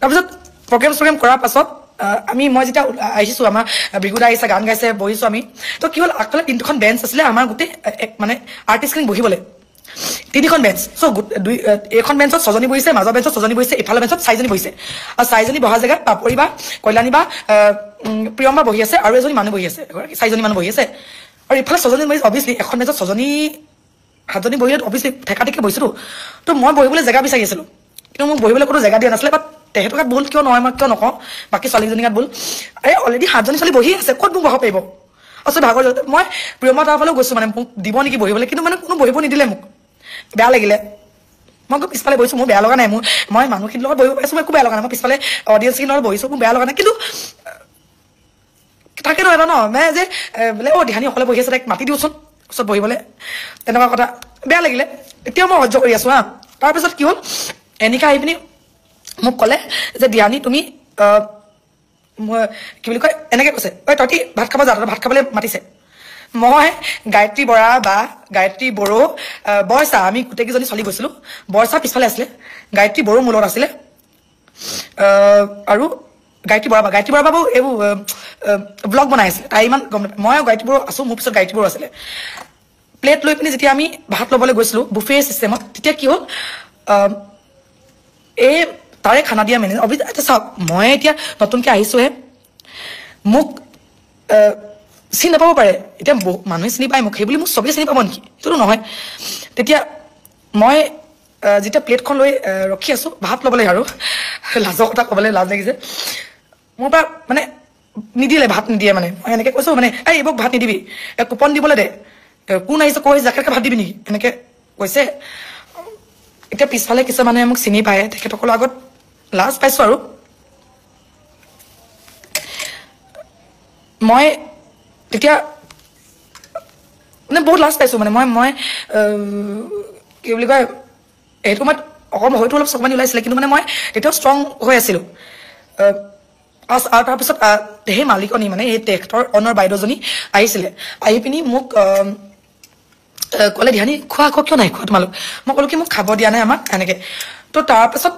তাৰপিছত প্ৰগ্ৰেম কৰাৰ পাছত মই যেতিয়া আহিছোঁ আমাৰ বিহুদা আহিছে গান গাইছে বহিছোঁ আমি তো কি হ'ল আগফালে 3খন বেঞ্চ আছিলে আমাৰ গোটেই মানে আৰ্টিষ্টখিনি বহিবলৈ 3খন বেঞ্চ চ' এইখন বেঞ্চত 6জনী বহিছে মাজৰ বেঞ্চত 6জনী বহিছে ইফালে বেঞ্চত 4জনী বহিছে আৰু 4জনী বহা জেগাত পাপৰি বা কল্যাণী বা প্ৰিয়ম্বা বহি আছে আৰু এজনী মানুহ বহি আছে 4জনী মানুহ বহি আছে আৰু ইফালে 6জনী বহিছে অভিয়াছলি এখন বেঞ্চত 6জনী 7জনী বহি অভিয়াছলি ঠেকাঠেকি বহিছিলোঁ তো মই বহিবলৈ জেগা বিচাৰি আছিলোঁ কিন্তু মোক বহিবলৈ কোনো জেগা দিয়া নাছিলে বাট তেহেঁতৰ গাত ভুল কিয় নহয় মই কিয় নকওঁ বাকী ছোৱালীজনীৰ গাত ভুল অলৰেডি 7জনী ছোৱালী বহি আছে ক'ত মোক বহাব পাৰিব আচলতে ভাগৰ জতে মই প্ৰিয়ম্বা তাৰ ফালেও গৈছোঁ মানে মোক দিব নেকি বহিবলৈ কিন্তু মানে কোনো বহিব নিদিলে মোক বেয়া লাগিলে মই পিছফালে বহিছোঁ মোৰ বেয়া লগা নাই মই মানুহখিনিৰ লগত বহিব পাৰিছোঁ মই একো বেয়া লগা নাই মই পিছফালে অডিয়েঞ্চখিনিৰ লগত বহিছোঁ মোৰ বেয়া লগা নাই কিন্তু থাকে নহয় এটা ন মানে যে বোলে ধ্যানী অকলে বহি আছে তাইক মাতি দিওঁচোন ওচৰত বহিবলৈ তেনেকুৱা কথা বেয়া লাগিলে এতিয়াও মই সহ্য কৰি আছোঁ তাৰপিছত কি হ'ল এনিশা আহি পিনি মোক ক'লে যে ধ্যানী তুমি কি বুলি কয় এনেকৈ কৈছে ঐ তহঁতি ভাত খাব যা ভাত খাবলৈ মাতিছে মই গায়ত্ৰী বৰা বা গায়ত্ৰী বড়ো বৰচা আমি গোটেইকেইজনী ছোৱালী গৈছিলোঁ বৰচা পিছফালে আছিলে গায়ত্ৰী বড়ো মোৰ লগত আছিলে আৰু গায়ত্ৰী বৰা বাবু এইবোৰ ব্লগ বনাই আছিলে তাই ইমান গম নাপায় মই গায়ত্ৰী বড়ো আছোঁ মোৰ পিছত গায়ত্ৰী বড়ো আছিলে প্লেট লৈ পিনি যেতিয়া আমি ভাত ল'বলৈ গৈছিলোঁ বুফে চিষ্টেমত তেতিয়া কি হ'ল এই তাৰে খানা দিয়া মেনেজাৰ এতিয়া চাওক মই এতিয়া নতুনকৈ আহিছোঁহে মোক চিনি নাপাব পাৰে এতিয়া মানুহে চিনি পায় মোক সেইবুলি মোক চবেই চিনি পাব নেকি সেইটোতো নহয় তেতিয়া মই যেতিয়া প্লেটখন লৈ ৰখি আছোঁ ভাত ল'বলৈ আৰু লাজৰ কথা ক'বলৈ লাজ লাগিছে মোৰ পৰা মানে নিদিলে ভাত নিদিয়ে মানে মই এনেকৈ কৈছোঁ মানে এই এইবোৰ ভাত নিদিবি কুপন দিবলৈ দে কোন আহিছে কৈ জাকেটকে ভাত দিবি নেকি এনেকৈ কৈছে এতিয়া পিছফালে কিছুমানে মোক চিনি পায় তেখেতসকলৰ আগত লাজ পাইছোঁ আৰু মই তেতিয়া মানে বহুত লাজ পাইছোঁ মানে মই কি বুলি কয় সেইটো সময়ত অকণমান হয়তো অলপ চকমানি ওলাইছিলে কিন্তু মানে মই তেতিয়াও ষ্ট্ৰং হৈ আছিলোঁ আৰু তাৰপিছত সেই মালিকনী মানে এই তেখেতৰ অনৰ বাইদেউজনী আহিছিলে আহি পিনি মোক ক'লে ধ্যানী খোৱা কিয় নাই খোৱা তোমালোক মই ক'লোঁ কি মোক খাব দিয়া নাই আমাক এনেকৈ তো তাৰপাছত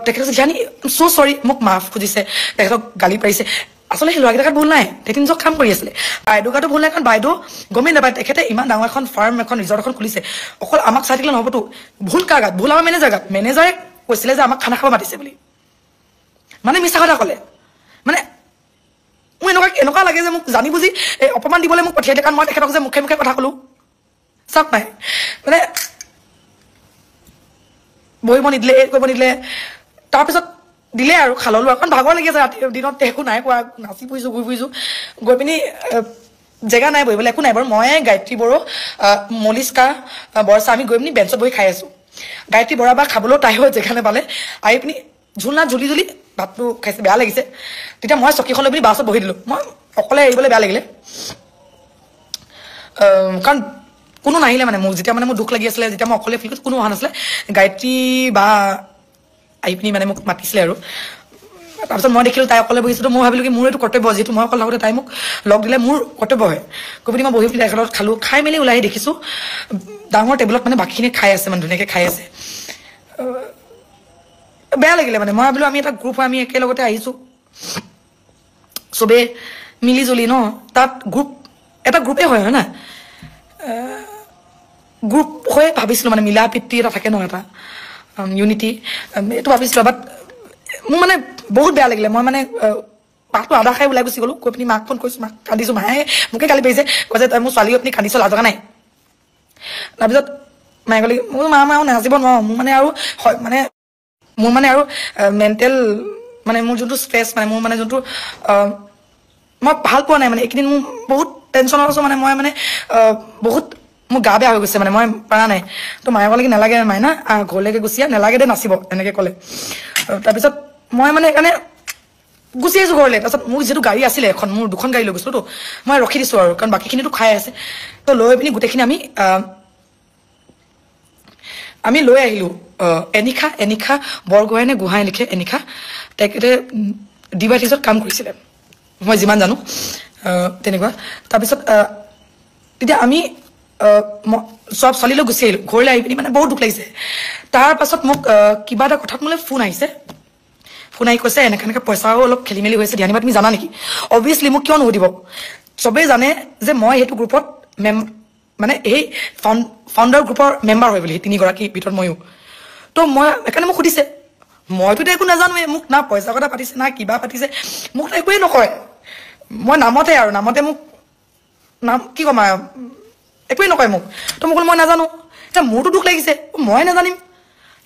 তেখেতে ধ্যানী চ' চৰি মোক মাফ খুজিছে তেখেতক গালি পাৰিছে আচলতে সেই ল'ৰাকেইটাত ভুল নাই তেখেতে নিজক কাম কৰি আছিলে বাইদেউ গাতো ভুল নাই কাৰণ বাইদেউ গমেই নাপায় তেখেতে ইমান ডাঙৰ এখন ফাৰ্ম এখন ৰিজৰ্ট এখন খুলিছে অকল আমাক চাই থাকিলে নহ'বতো ভুল কাৰ গাত ভুল আমাৰ মেনেজাৰ গাত মেনেজাৰে কৈছিলে যে আমাক খানা খাব মাতিছে বুলি মানে মিছা কথা ক'লে মানে মোৰ এনেকুৱা লাগে যে মোক জানি বুজি এই অপমান দিবলৈ মোক পঠিয়াই দিয়ে কাৰণ মই তেখেতক যে মুখে মুখে কথা ক'লোঁ চাওক নাই মানে বহিব নিদিলে এই কৰিব নিদিলে তাৰপিছত দিলে আৰু খাললো অকণ ভাগৰ লাগি আছে ৰাতি দিনত একো নাই কোৱা নাচি ফুৰিছোঁ ঘূৰি ফুৰিছোঁ গৈ পিনি জেগা নাই বহিবলৈ একো নাই বাৰু মই গায়ত্ৰী বড়ো মলিস্কা বৰচা আমি গৈ পিনি বেঞ্চত বহি খাই আছোঁ গায়ত্ৰী বৰা বা খাবলৈও তাইও জেগা নাপালে আহি পিনি ঝুলনা ঝুলি ভাতটো খাইছে বেয়া লাগিছে তেতিয়া মই চকীখন লৈ পিনি বাছত বহি দিলোঁ মই অকলে এৰিবলৈ বেয়া লাগিলে কাৰণ কোনো নাহিলে মানে মোক যেতিয়া মানে মোৰ দুখ লাগি আছিলে যেতিয়া মই অকলে ফিল কোনো অহা নাছিলে গায়ত্ৰী বা আহি পিনি মানে মোক মাতিছিলে আৰু তাৰপিছত মই দেখিলোঁ তাই অকলে বহিছিলোঁ মই ভাবিলোঁ কি মোৰ এইটো কৰ্তব্য যিহেতু মই অকলে থাকোঁতে তাই মোক লগ দিলে মোৰ কৰ্তব্য হয় গৈ পিনি মই বহি পিনি একেলগত খালোঁ খাই মেলি ওলাই আহি দেখিছোঁ ডাঙৰ টেবুলত মানে বাকীখিনি খাই আছে মানে ধুনীয়াকৈ খাই আছে বেয়া লাগিলে মানে মই ভাবিলোঁ আমি এটা গ্ৰুপ হয় আমি একেলগতে আহিছোঁ চবেই মিলি জুলি ন তাত এটা গ্ৰুপেই হয় না গ্ৰুপ হৈ ভাবিছিলোঁ মানে মিলা প্ৰীতি এটা থাকে ন এটা ইউনিটি এইটো ভাবিছিলোঁ বাট মোৰ মানে বহুত বেয়া লাগিলে মই মানে পাকটো আদা খাই ওলাই গুচি গ'লোঁ গৈ পিনি মাক ফোন কৰিছোঁ মাক কান্দিছোঁ মায়ে মোকে গালি পাৰিছে কৈছে তই মোৰ ছোৱালী আপুনি কান্দিছ লাজ লগা নাই তাৰপিছত মায়ে ক'লে মোৰ মা নাচিব নোৱাৰোঁ মোৰ মানে আৰু মেণ্টেল মানে মোৰ যোনটো ষ্ট্ৰেছ মানে মোৰ মানে যোনটো মই ভাল পোৱা নাই মানে এইকেইদিন মোৰ বহুত টেনশ্যনত আছোঁ মানে মই মানে বহুত মোৰ গা বেয়া হৈ গৈছে মানে মই পৰা নাই তো মায়ে ক'লে কি নালাগে মাইনা ঘৰলৈকে গুচি নালাগে দে নাচিব এনেকৈ ক'লে তাৰপিছত মই মানে সেইকাৰণে গুচি আহিছোঁ ঘৰলৈ তাৰপিছত মোৰ যিহেতু গাড়ী আছিলে এখন মোৰ দুখন গাড়ী লৈ গৈছিলোঁ তো মই ৰখি দিছোঁ আৰু কাৰণ বাকীখিনিতো খাই আছে তো লৈ পিনি গোটেইখিনি আমি লৈ আহিলোঁ এনিশা বৰগোহাঁই নে গোহাঁই লিখে এনিশা তেখেতে ডিভাইটিছত কাম কৰিছিলে মই যিমান জানো তেনেকুৱা তাৰপিছত তেতিয়া আমি চব ছোৱালীলৈ গুচি আহিলোঁ ঘৰলৈ আহি পিনি মানে বহুত দুখ লাগিছে তাৰপাছত মোক কিবা এটা কথাত মোলৈ ফোন আহিছে ফোন আহি কৈছে এনেকৈ পইচাও অলপ খেলি মেলি হৈছে ধ্যানীবা তুমি জানা নেকি অবভিয়াছলি মোক কিয় নুসুধিব চবেই জানে যে মই সেইটো গ্ৰুপত মানে এই ফাউণ্ডাৰ গ্ৰুপৰ মেম্বাৰ হয় বুলি 3গৰাকীৰ ভিতৰত ময়ো তো মই সেইকাৰণে মোক সুধিছে মইতো একো নাজানোৱে মোক না পইচা কথা পাতিছে না কিবা পাতিছে মোক একোৱেই নকয় মই নামতে মোক নাম কি ক'ম আৰু একোৱেই নকয় মোক তো মোক মই নাজানো এতিয়া মোৰতো দুখ লাগিছে মই নাজানিম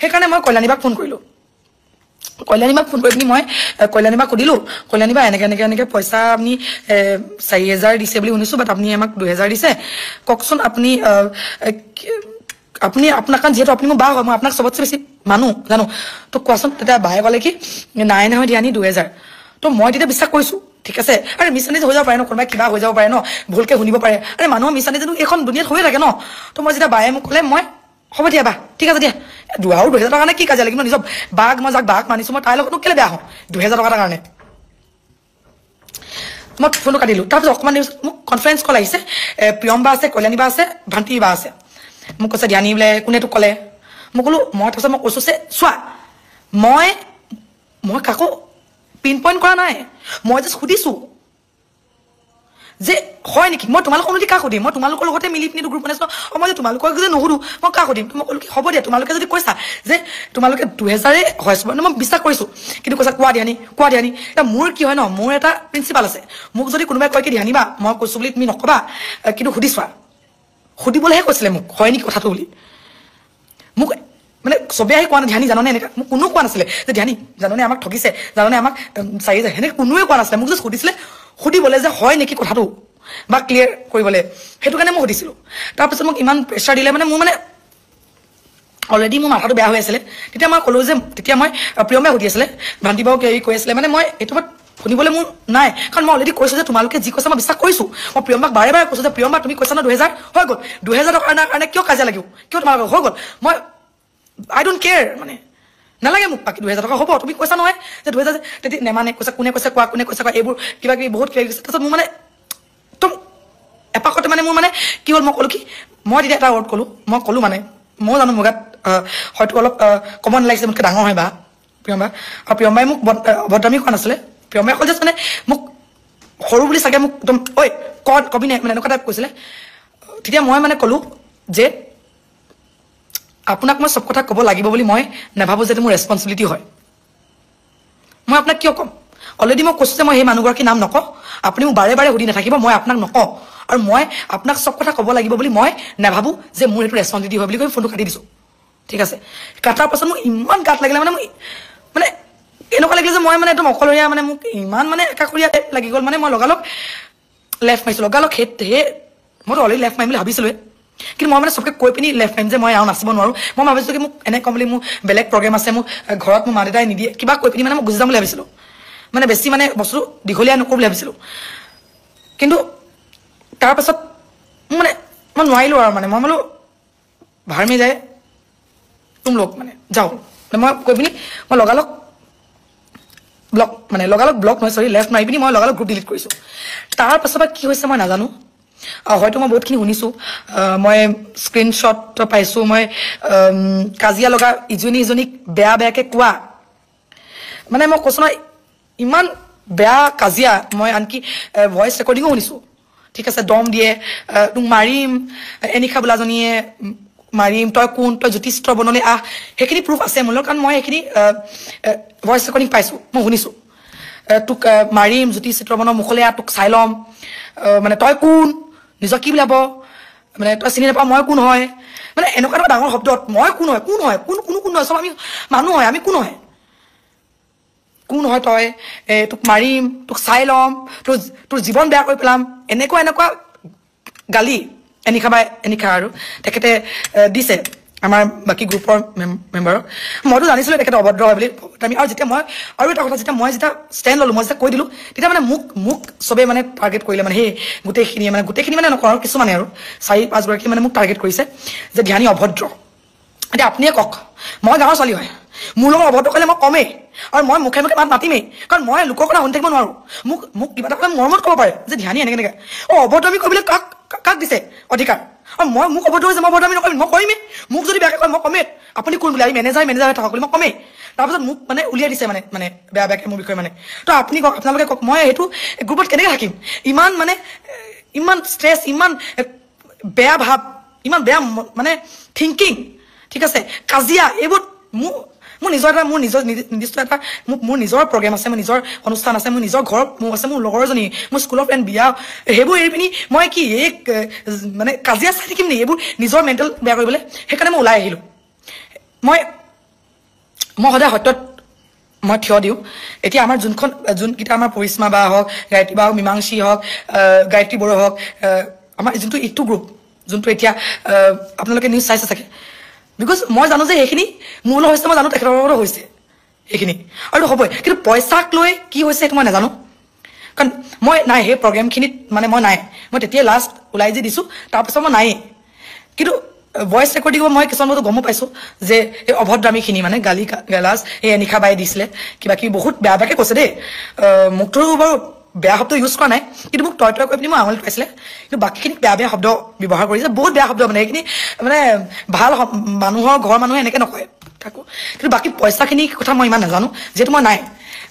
সেইকাৰণে মই কল্যাণীবাক ফোন কৰিলোঁ কল্যাণীবাক ফোন কৰি পিনি মই কল্যাণীবাক সুধিলোঁ কল্যাণীবা এনেকৈ পইচা আপুনি 4,000 দিছে বুলি শুনিছোঁ বাট আপুনি আমাক 2,000 দিছে কওকচোন আপুনি আপোনাক কাৰণ যিহেতু আপুনি মোৰ বা হয় মই আপোনাক চবতছে বেছি মানুহ জানো তো কোৱাচোন তেতিয়া বায়ে ক'লে কি নাই নহয় ধ্যানী 2,000 তো মই তেতিয়া বিশ্বাস কৰিছোঁ ঠিক আছে আৰে মিছানিজ হৈ যাব পাৰে ন কোনোবাই কিবা হৈ যাব পাৰে ন ভুলকৈ শুনিব পাৰে আৰে মানুহৰ মিছানিজনো এইখন দুনিয়াত হৈয়ে থাকে ন তো মই যেতিয়া বায়ে মোক ক'লে মই হ'ব দিয়া বা ঠিক আছে দিয়া 2,000 টকাৰ কাৰণে কি কাজিয়া লাগিব নিজৰ বাক মই যাক বাক মানিছোঁ মই তাইৰ লগতনো কেলৈ বেয়া হওঁ 2,000 টকাৰ কাৰণে মই ফোনটো কাটিলোঁ তাৰপিছত অকণমান মোক কনফাৰেন্স কল আহিছে প্ৰিয়ম বা আছে কল্যাণী বা আছে ভান্তি বা আছে মোক কৈছে ধ্যানী বোলে কোনে তোক ক'লে মই ক'লো মই তাৰপিছত মই কৈছোঁ যে চোৱা মই কাকো পিন পইণ্ট কৰা নাই মই জাষ্ট সুধিছোঁ যে হয় নেকি মই তোমালোকৰ অনুমতি কাক সুধিম মই তোমালোকৰ লগতে মিলি পিনি গ্ৰুপ বনাইছোঁ মই যে তোমালোকক যে নুসুধো মই কাক সুধিম মই ক'লো কি হ'ব দিয়া তোমালোকে যদি কৈছা যে তোমালোকে 2000 হয় মই বিশ্বাস কৰিছোঁ কিন্তু কৈছা কোৱা ধ্যানী এতিয়া মোৰ কি হয় ন মোৰ এটা প্ৰিন্সিপাল আছে মোক যদি কোনোবাই কয় কি ধ্যানী বা মই কৈছোঁ বুলি তুমি নকবা কিন্তু সুধিছোৱা সুধিবলৈহে কৈছিলে মোক হয় নেকি কথাটো বুলি মোক মানে চবেই আহি কোৱা নাই ধ্যানী জাননে এনেকৈ মোক কোনো কোৱা নাছিলে যে ধ্যানী জাননে আমাক ঠগিছে জাননে আমাক চাৰি যায় সেনেকৈ কোনোৱে কোৱা নাছিলে মোক জাষ্ট সুধিছিলে সুধিবলৈ যে হয় নেকি কথাটো বা ক্লিয়াৰ কৰিবলৈ সেইটো কাৰণে মই সুধিছিলোঁ তাৰপিছত মোক ইমান প্ৰেছাৰ দিলে মানে মোৰ মানে অলৰেডি মোৰ মাথাটো বেয়া হৈ আছিলে তেতিয়া মই ক'লোঁ যে তেতিয়া মই প্ৰিয়মে সুধি আছিলে ভান্তি বাও কি কৈ আছিলে মানে মই এইটো শুনিবলৈ মোৰ নাই কাৰণ মই অলৰেডি কৈছোঁ যে তোমালোকে যি কৈছা মই বিশ্বাস কৰিছোঁ মই প্ৰিয়ম্বাক বাৰে বাৰে কৈছোঁ যে প্ৰিয়ম্বা তুমি কৈছা ন 2000 হৈ গ'ল 2000 টকাৰ কাৰণে কিয় কাজিয়া লাগিব কিয় তোমালোকৰ হৈ গ'ল মই আই ডোণ্ট কেয়াৰ মানে নালাগে মোক বাকী 2000 টকা হ'ব তুমি কৈছা নহয় যে 2000 তেতিয়া নেমানে কৈছা কোনে কৈছে কোৱা এইবোৰ কিবা কিবি বহুত কিবা কিবি তাৰপিছত মোৰ মানে একদম এপাকতে মানে মোৰ মানে কি হ'ল মই ক'লোঁ কি মই তেতিয়া এটা ৱৰ্ড ক'লোঁ মানে মই জানো মোৰ গাত হয়তো অলপ কমন লাগিছে মোতকৈ ডাঙৰ হয় বা প্ৰিয়ম্বা আৰু প্ৰিয়ম্বাই মোক অভদ্ৰামী কোৱা নাছিলে প্ৰিয়ম্বাই ক'লে যে মানে মোক সৰু বুলি চাগে মোক একদম ঐ কবি নাই মানে এনেকুৱা টাইপ কৈছিলে তেতিয়া মই মানে ক'লোঁ যে আপোনাক মই চব কথা ক'ব লাগিব বুলি মই নাভাবোঁ যে মোৰ ৰেছপনচিবিলিটি হয় মই আপোনাক কিয় ক'ম অলৰেডি মই কৈছোঁ যে মই সেই মানুহগৰাকীৰ নাম নকওঁ আপুনি মোক বাৰে বাৰে সুধি নাথাকিব মই আপোনাক নকওঁ আৰু মই আপোনাক চব কথা ক'ব লাগিব বুলি মই নাভাবোঁ যে মোৰ এইটো ৰেছপনচিবিলিটি হয় বুলি কৈ ফোনটো কাটি দিছোঁ ঠিক আছে কাটাৰ পাছত মোক ইমান গাত লাগিলে মানে মই মানে এনেকুৱা লাগিলে যে মই মানে একদম অকলশৰীয়া মানে মোক ইমান মানে একাষৰীয়া টাইপ লাগি গ'ল মানে মই লগালগ লেফ্ট মাৰিছোঁ লগালগ মইতো অলৰেডি লেফ্ট মাৰিম বুলি ভাবিছিলোঁৱে কিন্তু মই মানে চবকে কৈ পিনি লেফ্ট মাৰিম যে মই আৰু নাচিব নোৱাৰোঁ মই ভাবিছোঁ কি মোক এনে ক'ম বুলি মোৰ বেলেগ প্ৰগ্ৰেম আছে মোক ঘৰত মোৰ মা দেউতাই নিদিয়ে কিবা কৈ পিনি মানে মই গুচি যাম বুলি ভাবিছিলোঁ মানে বেছি মানে বস্তুটো দীঘলীয়া নকৰোঁ বুলি ভাবিছিলোঁ কিন্তু তাৰপাছত মানে মই নোৱাৰিলোঁ আৰু মানে মই বোলো ভাৰ মে যায় তুম লোক মানে যাওঁ মানে মই কৈ পিনি মই লগালগ ব্লক নহয় চৰি লেফ্ট মাৰি পিনি মই লগালগ গ্ৰুপ ডিলিট কৰিছোঁ তাৰপাছত কি হৈছে মই নাজানো হয়তো মই বহুতখিনি শুনিছোঁ মই স্ক্ৰীনশ্বট পাইছোঁ মই কাজিয়া লগা ইজনীক বেয়াকৈ কোৱা মানে মই কৈছোঁ নহয় ইমান বেয়া কাজিয়া মই আনকি ভইচ ৰেকৰ্ডিঙো শুনিছোঁ ঠিক আছে দম দিয়ে তোক মাৰিম এনিশা বোলাজনীয়ে মাৰিম তই কোন তই জ্যোতিষ বনলৈ আহ সেইখিনি প্ৰুফ আছে মোৰ লগত কাৰণ মই সেইখিনি ভইচ ৰেকৰ্ডিং পাইছোঁ মই শুনিছোঁ তোক মাৰিম জ্যোতিষ চিত্ৰবনৰ মুখলৈ আহ তোক চাই ল'ম মানে তই কোন নিজক কি বুলি ভাব মানে তই চিনি নাপাওঁ মই কোন হয় মানে এনেকুৱা এটা ডাঙৰ শব্দত মই কোন হয় কোন নহয় চব আমি মানুহ হয় আমি কোন হয় তই তোক মাৰিম তোক চাই ল'ম তোৰ জীৱন বেয়া কৰি পেলাম এনেকুৱা গালি এনিশা আৰু তেখেতে দিছে আমাৰ বাকী গ্ৰুপৰ মেম্বাৰক মইতো জানিছিলোঁ তেখেতে অভদ্ৰ হয় বুলি আমি আৰু যেতিয়া মই আৰু এটা কথা যেতিয়া মই ষ্টেণ্ড ল'লোঁ মই যেতিয়া কৈ দিলোঁ তেতিয়া মানে মোক চবেই মানে টাৰ্গেট কৰিলে মানে সেই গোটেইখিনি মানে নকওঁ আৰু কিছুমানে আৰু 4-5 গৰাকী মানে মোক টাৰ্গেট কৰিছে যে ধ্যানী অভদ্ৰ এতিয়া আপুনিয়ে কওক মই গাঁৱৰ ছোৱালী হয় মোৰ লগত অভদ্ৰ কৰিলে মই কমেই আৰু মই মুখে মাত মাতিমেই কাৰণ মই লোকৰ কথা শুনি থাকিব নোৱাৰোঁ মোক কিবা এটা ক'লে মৰমত ক'ব পাৰে যে ধ্যানী এনেকৈ অভদ্ৰামী কৰিবলৈ কাক দিছে অধিকাৰ আৰু মোক অভদ্ৰ হৈছে মই অভদ্ৰামী নকৰিম মই কৰিমেই মোক যদি বেয়াকৈ কয় মই কমেই আপুনি কোন বুলি আমি মেনেজাৰ হৈ থাকক বুলি মই কমেই তাৰপিছত মোক মানে উলিয়াই দিছে মানে বেয়াকৈ মোৰ বিষয়ে মানে তো আপুনি কওক আপোনালোকে কওক মই সেইটো গ্ৰুপত কেনেকৈ থাকিম ইমান ষ্ট্ৰেছ ইমান বেয়া ভাৱ ইমান বেয়া মানে থিংকিং ঠিক আছে কাজিয়া এইবোৰ মোৰ নিৰ্দিষ্ট এটা মোৰ নিজৰ প্ৰগ্ৰেম আছে মোৰ নিজৰ অনুষ্ঠান আছে মোৰ নিজৰ ঘৰ আছে মোৰ লগৰজনী মোৰ স্কুলৰ ফ্ৰেণ্ড বিয়া সেইবোৰ এৰি পিনি মই কি এই মানে কাজিয়া চাই থাকিম নেকি এইবোৰ নিজৰ মেণ্টেল বেয়া কৰিবলৈ সেইকাৰণে মই ওলাই আহিলোঁ মই সদায় সত্যত মই থিয় দিওঁ এতিয়া আমাৰ যোনকেইটা আমাৰ পৰিস্মা বা হওক গায়ত্ৰী বা হওক মীমাংসী হওক গায়ত্ৰী বড়ো হওক আমাৰ যোনটো ইটো গ্ৰুপ যোনটো এতিয়া আপোনালোকে নিউজ চাইছে চাগে বিকজ মই জানো যে সেইখিনি মোৰ লগত হৈছে মই জানো তেখেতৰ লগতো হৈছে সেইখিনি আৰু হ'বই কিন্তু পইচাক লৈ কি হৈছে সেইটো মই নাজানো কাৰণ মই নাই সেই প্ৰগ্ৰেমখিনিত মানে মই নাই মই তেতিয়াই লাষ্ট ওলাই যে দিছোঁ তাৰপিছত মই নায়েই কিন্তু ভইচ ৰেকৰ্ডিং মই কিছুমান বস্তু গমো পাইছোঁ যে এই অভদ্ৰামীখিনি মানে গালাজ এই এনিশা বাই দিছিলে কিবা কিবি বহুত বেয়াকৈ কৈছে দেই মোকতো বাৰু বেয়া শব্দ ইউজ কৰা নাই কিন্তু মোক তই তই কৈ পিনি মই আঙুলিত পাইছিলে কিন্তু বাকীখিনি বেয়া শব্দ ব্যৱহাৰ কৰিছে বহুত বেয়া শব্দ মানে সেইখিনি মানে ভাল মানুহৰ ঘৰৰ মানুহে এনেকৈ নকয় থাকো কিন্তু বাকী পইচাখিনি কথা মই ইমান নাজানো যিহেতু মই নাই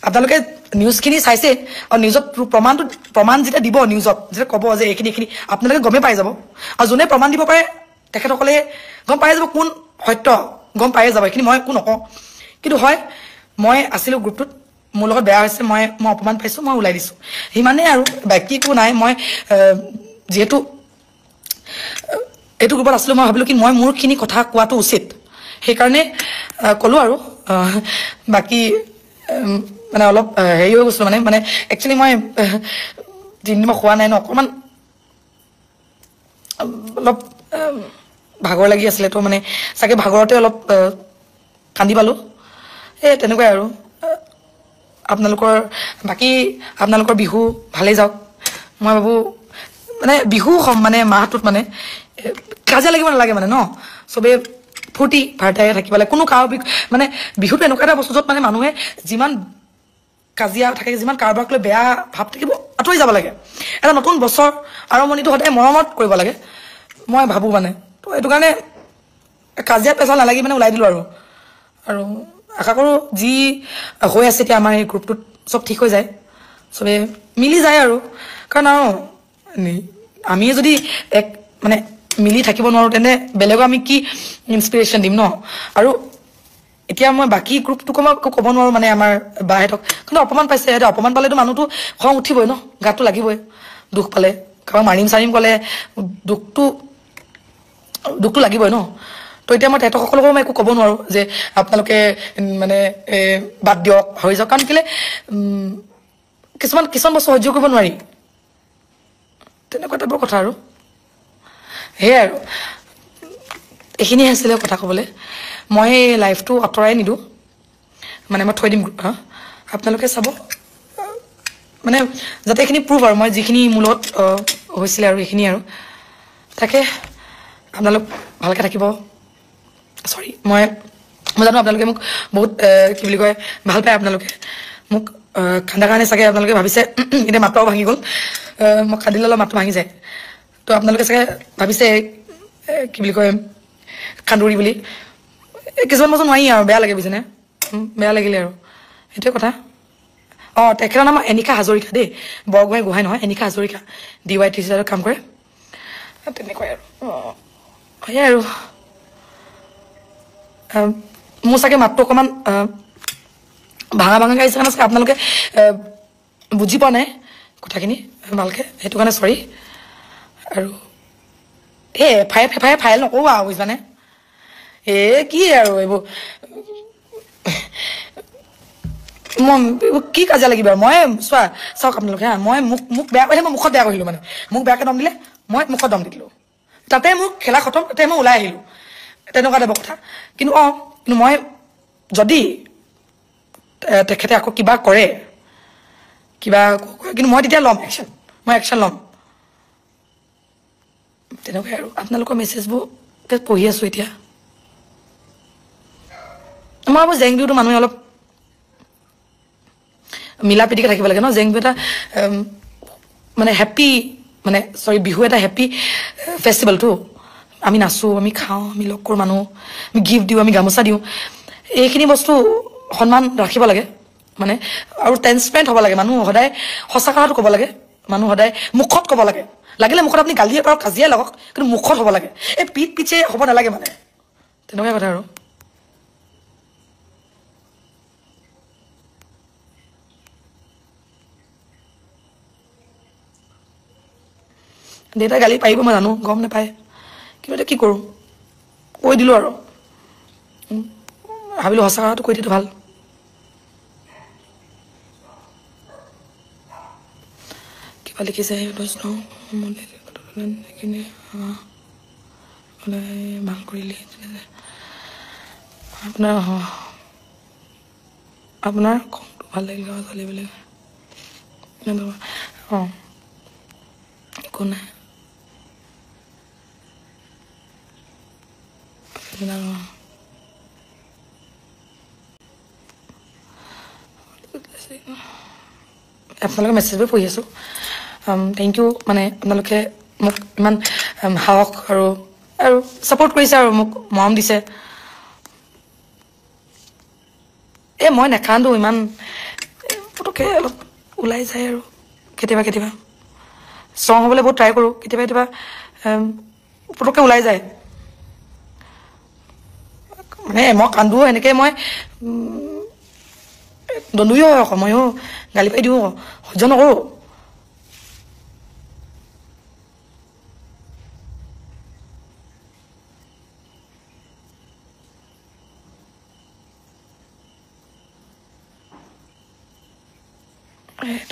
আপোনালোকে নিউজখিনি চাইছে আৰু নিউজত প্ৰমাণ যেতিয়া দিব নিউজত যেতিয়া ক'ব যে এইখিনি আপোনালোকে গমেই পাই যাব আৰু যোনে প্ৰমাণ দিব পাৰে তেখেতসকলে গম পাই যাব কোন সত্য গম পাই যাব এইখিনি মই একো নকওঁ কিন্তু হয় মই আছিলোঁ গ্ৰুপটোত মোৰ লগত বেয়া হৈছে মই অপমান পাইছোঁ মই ওলাই দিছোঁ সিমানেই আৰু বাকী একো নাই মই যিহেতু এইটো গ্ৰুপত আছিলোঁ মই ভাবিলোঁ কি মই মোৰখিনি কথা কোৱাটো উচিত সেইকাৰণে ক'লোঁ আৰু বাকী মানে অলপ হেৰি হৈ গৈছিলোঁ মানে একচুৱেলি মই যিদিন মই খোৱা নাই ন অকণমান অলপ ভাগৰ লাগি আছিলে তো মানে চাগে ভাগৰতে অলপ কান্দি পালোঁ এই তেনেকুৱাই আৰু আপোনালোকৰ বিহু ভালেই যাওক মই ভাবোঁ মানে বিহু মানে মাহটোত মানে কাজিয়া লাগিব নালাগে মানে ন চবেই ফূৰ্তি ফাৰ্তাই থাকিব লাগে কোনো কাৰো মানে বিহুটো এনেকুৱা এটা বস্তু য'ত মানে মানুহে যিমান কাজিয়া থাকে যিমান কাৰোবাক লৈ বেয়া ভাৱ থাকিব আঁতৰি যাব লাগে এটা নতুন বছৰ আৰম্ভণিটো সদায় মৰমত কৰিব লাগে মই ভাবোঁ মানে তো এইটো কাৰণে কাজিয়া পেচাল নালাগি মানে ওলাই দিলোঁ আৰু আশা কৰোঁ যি হৈ আছে এতিয়া আমাৰ এই গ্ৰুপটোত চব ঠিক হৈ যায় চবে মিলি যায় আৰু কাৰণ আৰু আমি যদি এক মানে মিলি থাকিব নোৱাৰোঁ তেন্তে বেলেগক আমি কি ইনস্পিৰেশ্যন দিম ন আৰু এতিয়া মই বাকী গ্ৰুপটোকো মই ক'ব নোৱাৰোঁ মানে আমাৰ বাহঁতক কিন্তু অপমান পাইছে সিহঁতে অপমান পালেতো মানুহটো খং উঠিবই ন গাতটো লাগিবই দুখ পালে কাৰোবাক মাৰিম ক'লে দুখটো লাগিবই ন তো এতিয়া মই তেহেঁতসকলকো মই একো ক'ব নোৱাৰোঁ যে আপোনালোকে মানে বাদ দিয়ক হৈ যাওক কাৰণ কেলৈ কিছুমান বস্তু সহ্য কৰিব নোৱাৰি তেনেকুৱা টাইপৰ কথা আৰু সেয়াই আৰু এইখিনিয়ে আছিলে কথা ক'বলৈ মই লাইফটো আঁতৰাই নিদিওঁ মানে মই থৈ দিম আপোনালোকে চাব মানে যাতে এইখিনি প্ৰুভ আৰু মই যিখিনি মোৰ লগত হৈছিলে আৰু এইখিনি আৰু তাকে আপোনালোক ভালকৈ থাকিব চৰি মই জানো আপোনালোকে মোক বহুত কি বুলি কয় ভাল পায় আপোনালোকে মোক খান্দাৰ কাৰণে চাগে আপোনালোকে ভাবিছে এতিয়া মাতটো ভাঙি গ'ল মই খান্দিলে অলপ মাতটো ভাঙি যায় তো আপোনালোকে চাগে ভাবিছে কি বুলি কয় খান্দুৰি বুলি কিছুমান বস্তু নোৱাৰি আৰু বেয়া লাগে বুজিছেনে বেয়া লাগিলে আৰু সেইটোৱে কথা তেখেতৰ নাম এনিশা হাজৰিকা দেই বৰগোহাঁই নহয় এনিশা হাজৰিকা DYTC কাম কৰে তেনেকুৱাই আৰু সেয়াই আৰু মোৰ চাগে মাতটো অকণমান ভাঙা গাইছে কাৰণে চাগে আপোনালোকে বুজি পোৱা নাই কথাখিনি ভালকৈ সেইটো কাৰণে চৰি আৰু ফাইল নকৰোঁ আৰু বুজিছানে কি আৰু এইবোৰ মই কি কাজিয়া লাগিব আৰু মই চাওক আপোনালোকে মই মোক বেয়া কৰিলে মই মুখত বেয়া কৰিলোঁ মানে মোক বেয়াকৈ দম দিলে মই মুখত দম দি দিলোঁ তাতে মোক খেলা খতম তাতে মই ওলাই আহিলোঁ তেনেকুৱা টাইপৰ কথা কিন্তু মই যদি তেখেতে আকৌ কিবা কৰে কিন্তু মই তেতিয়া ল'ম একশ্যন ল'ম তেনেকুৱাই আৰু আপোনালোকৰ মেছেজবোৰ পঢ়ি আছোঁ এতিয়া মই ভাবোঁ জেং বিহুটো মানুহে অলপ মিলা প্ৰীতিকে থাকিব লাগে ন জেং বিহু এটা মানে হেপ্পী মানে চৰি বিহু এটা হেপ্পী ফেষ্টিভেলটো আমি নাচোঁ আমি খাওঁ আমি লগ কৰোঁ মানুহ আমি গিফ্ট দিওঁ আমি গামোচা দিওঁ এইখিনি বস্তু সন্মান ৰাখিব লাগে মানে আৰু ট্ৰেন্সপেৰেণ্ট হ'ব লাগে মানুহ সদায় সঁচা কথাটো ক'ব লাগে মানুহ সদায় মুখত ক'ব লাগে লাগিলে মুখত আপুনি গালিয়ে পাৰক কাজিয়াই লাগক কিন্তু মুখত হ'ব লাগে এই পিছে হ'ব নালাগে মানে তেনেকুৱাই কথা আৰু দেউতাই গালি পাৰিব মই জানো গম নাপায় কিন্তু এতিয়া কি কৰোঁ কৈ দিলোঁ আৰু ভাবিলোঁ সঁচা কথাটো কৈ দিয়াটো ভাল কিবা লিখিছে ভাল কৰিলে আপোনাৰ খংটো ভাল লাগিলে ছোৱালীবিলাক একো নাই আপোনালোকে মেছেজবোৰ পঢ়ি আছোঁ থেংক ইউ মানে আপোনালোকে মোক ইমান সাহস আৰু ছাপোৰ্ট কৰিছে আৰু মোক মৰম দিছে মই নাকান্দো ইমান পটককৈ অলপ ওলাই যায় আৰু কেতিয়াবা ষ্ট্ৰং হ'বলৈ বহুত ট্ৰাই কৰোঁ কেতিয়াবা পটককৈ ওলাই যায় মানে মই কান্দো এনেকৈ মই দন্দুও হয় আকৌ ময়ো গালি পাৰি দিওঁ সহ্য নকৰোঁ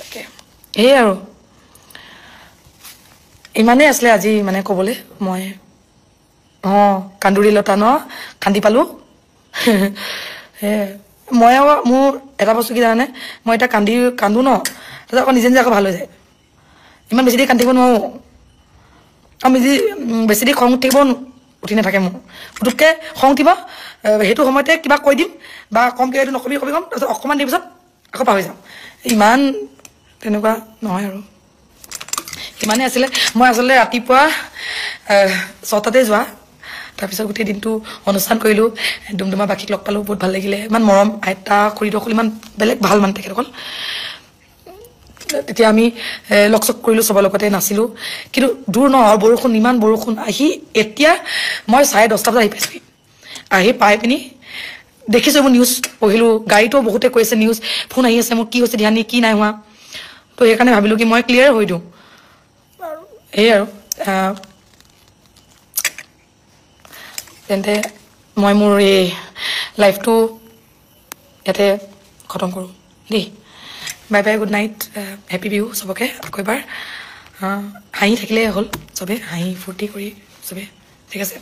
তাকে আৰু ইমানেই আছিলে আজি মানে ক'বলৈ মই কান্দুৰি লতা ন কান্দি পালোঁ মই আকৌ মোৰ এটা বস্তু কি জানানে মই এতিয়া কান্দো ন তাৰপিছত আকৌ নিজে আকৌ ভাল হৈ যায় ইমান বেছি দেৰি কান্দিব নোৱাৰোঁ আৰু বেছি দেৰি খং উঠিব উঠি নাথাকে মোৰ পুটুককৈ খং উঠিব সেইটো সময়তে কিবা কৈ দিম বা কম কিবা এইটো নকবি ক'ম তাৰপিছত অকণমান দেৰি পিছত আকৌ পাহৰি যাম ইমান তেনেকুৱা নহয় আৰু ইমানেই আছিলে মই আচলতে ৰাতিপুৱা 6টাতে যোৱা তাৰপিছত গোটেই দিনটো অনুষ্ঠান কৰিলোঁ ডুমডুমা বাকীক লগ পালোঁ বহুত ভাল লাগিলে ইমান মৰম আইতা খুৰীদকল ইমান বেলেগ ভাল মানে তেখেতসকল তেতিয়া আমি লগ চগ কৰিলোঁ চবৰ লগতে নাচিলোঁ কিন্তু দূৰ নহয় বৰষুণ ইমান বৰষুণ আহি এতিয়া মই 10:30 বজাত আহি পাইছোঁহি আহি পাই পিনি দেখিছোঁ মোৰ নিউজ পঢ়িলোঁ গাড়ীতো বহুতে কৈছে নিউজ ফোন আহি আছে মোৰ কি হৈছে ধ্যানী কি নাই হোৱা তো সেইকাৰণে ভাবিলোঁ কি মই ক্লিয়াৰ হৈ দিওঁ আৰু তেন্তে মই মোৰ এই লাইফটো ইয়াতে খতম কৰোঁ দেই bye bye good night happy Bihu চবকে আকৌ এবাৰ হাঁহি থাকিলেই হ'ল চবে হাঁহি ফূৰ্তি কৰি চবে ঠিক আছে